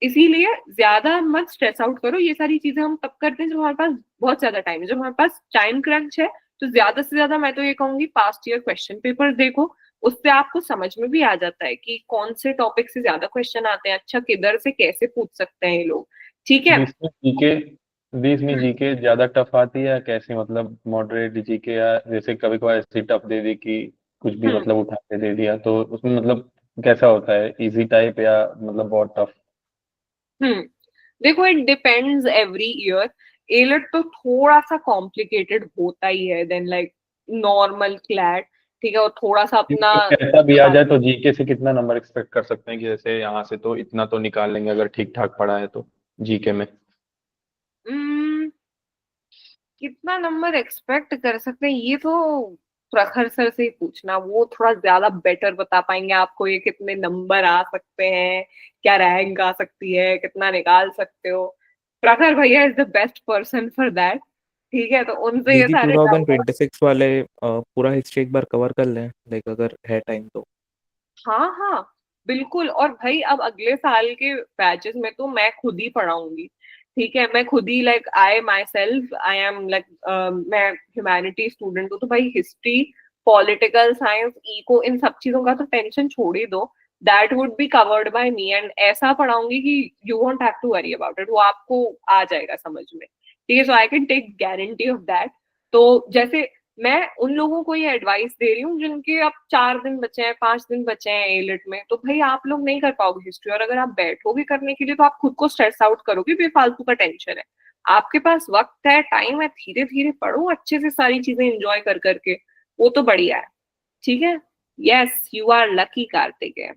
इसीलिए ज्यादा मत स्ट्रेस आउट करो, ये सारी चीजें हम तब करते हैं जब हमारे पास बहुत ज्यादा टाइम है, जब हमारे पास टाइम क्रंच है, तो ज्यादा से ज्यादा मैं तो ये कहूंगी पास्ट ईयर क्वेश्चन पेपर देखो, उससे आपको समझ में भी आ जाता है कि कौन से टॉपिक से ज्यादा क्वेश्चन आते हैं, अच्छा किधर से कैसे पूछ सकते हैं ये लोग, ठीक है। बीच में जीके ज्यादा टफ आती है या कैसे, मतलब मॉडरेट जीके, या जैसे कभी कभार ऐसी टफ दे दी कि कुछ भी मतलब उठा के दे दिया, तो उसमें मतलब कैसा होता है, इजी टाइप या मतलब बहुत टफ? देखो it depends every year, AILET तो थोड़ा सा कॉम्प्लिकेटेड होता ही है देन लाइक नॉर्मल क्लैट, ठीक है, और थोड़ा सा अपना कैसा भी आ जाए तो जीके से कितना नंबर एक्सपेक्ट कर सकते हैं, कि जैसे यहाँ से तो इतना तो निकाल लेंगे अगर ठीक ठाक पढ़ा है तो जीके में? हम्म, कितना नंबर एक्सपेक्ट कर सकते हैं ये तो प्रखर सर से ही पूछना, वो थोड़ा ज्यादा बेटर बता पाएंगे आपको, ये कितने नंबर आ सकते हैं, क्या रैंक आ सकती है, कितना निकाल सकते हो, प्रखर भैया is the best person for that, ठीक है, तो उनसे ये दीदी सारे डाउट। 2026 वाले पूरा हिस्ट्री एक बार कवर कर लें, लाइक अगर है टाइम तो। हाँ हाँ बिल्कुल, और भाई अब अगले साल के बैचेस में तो मैं खुद ही पढ़ाऊंगी, ठीक है, मैं खुद ही like I myself I am like, मैं ह्यूमैनिटी स्टूडेंट हूँ, तो भाई हिस्ट्री, पॉलिटिकल साइंस, इको, इन सब चीजों का तो टेंशन छोड़ ही दो, that would be covered by me, and ऐसा पढ़ाऊंगी कि you won't have to worry about it, वो आपको आ जाएगा समझ में, ठीक है, so I can take guarantee of that. तो जैसे मैं उन लोगों को ये एडवाइस दे रही हूँ जिनके अब 4 दिन बचे हैं, 5 दिन बचे हैं एलिट में, तो भाई आप लोग नहीं कर पाओगे हिस्ट्री, और अगर आप बैठोगे करने के लिए तो आप खुद को स्ट्रेस आउट करोगे, बेफालतू का टेंशन है, आपके पास वक्त है, टाइम है, धीरे धीरे पढ़ो अच्छे से, सारी चीजें एंजॉय कर करके, वो तो बढ़िया है, ठीक है। Yes you are lucky Kartik है।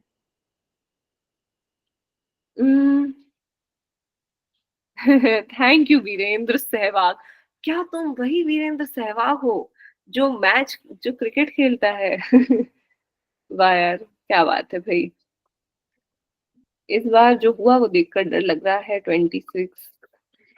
थैंक यू वीरेंद्र सहवाग, क्या तुम वही वीरेंद्र सहवाग हो जो मैच, जो क्रिकेट खेलता है? वाह यार क्या बात है भाई, इस बार जो हुआ वो देखकर डर लग रहा है 26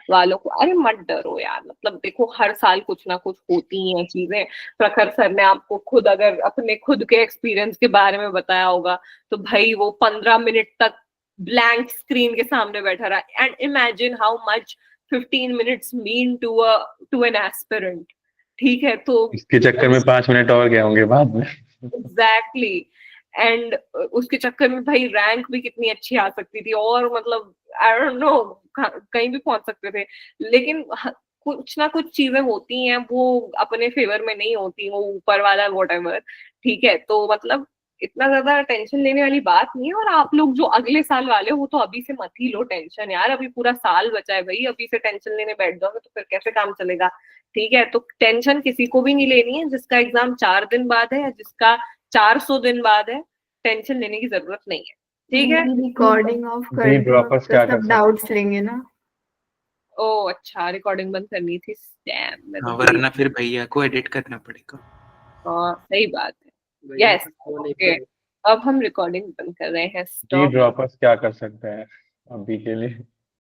वालों को, अरे मत डरो यार, मतलब देखो हर साल कुछ ना कुछ होती हैं चीजें, प्रखर सर ने आपको खुद अगर अपने खुद के एक्सपीरियंस के बारे में बताया होगा, तो भाई वो 15 मिनट तक ब्लैंक स्क्रीन के सामने बैठा रहा, and imagine how much 15 minutes mean to an aspirant, ठीक है, तो इसके चक्कर में 5 मिनट और गए होंगे बाद में। एग्जैक्टली, एंड उसके चक्कर में भाई रैंक भी कितनी अच्छी आ सकती थी, और मतलब आई डोंट नो कहीं भी पहुंच सकते थे, लेकिन कुछ ना कुछ चीजें होती हैं वो अपने फेवर में नहीं होती, वो ऊपर वाला व्हाटएवर, ठीक है, तो मतलब इतना ज्यादा टेंशन लेने वाली बात नहीं है, और आप लोग जो अगले साल वाले हो तो अभी से मत ही लो टेंशन यार, अभी पूरा साल बचा है भाई, अभी से टेंशन लेने बैठ जाओगे तो फिर कैसे काम चलेगा, ठीक है, तो टेंशन किसी को भी नहीं लेनी है, जिसका एग्जाम 4 दिन बाद है या जिसका 400 दिन बाद है, टेंशन लेने की जरूरत नहीं है, ठीक है। रिकॉर्डिंग ऑफ कर डी दो ड्रॉपर्स तो क्या कर सब सकते डाउट्स लेंगे ना। ओ अच्छा, रिकॉर्डिंग बंद करनी थी, डैम मैं तो हाँ, भूल ही- वरना फिर भैया को एडिट करना पड़ेगा। हाँ सही बात है, यस ओके। अब हम रिकॉर्डिंग बंद कर रहे हैं, डी स्टॉप। ड्रॉपर्स क्या कर सकते हैं अभी के लिए?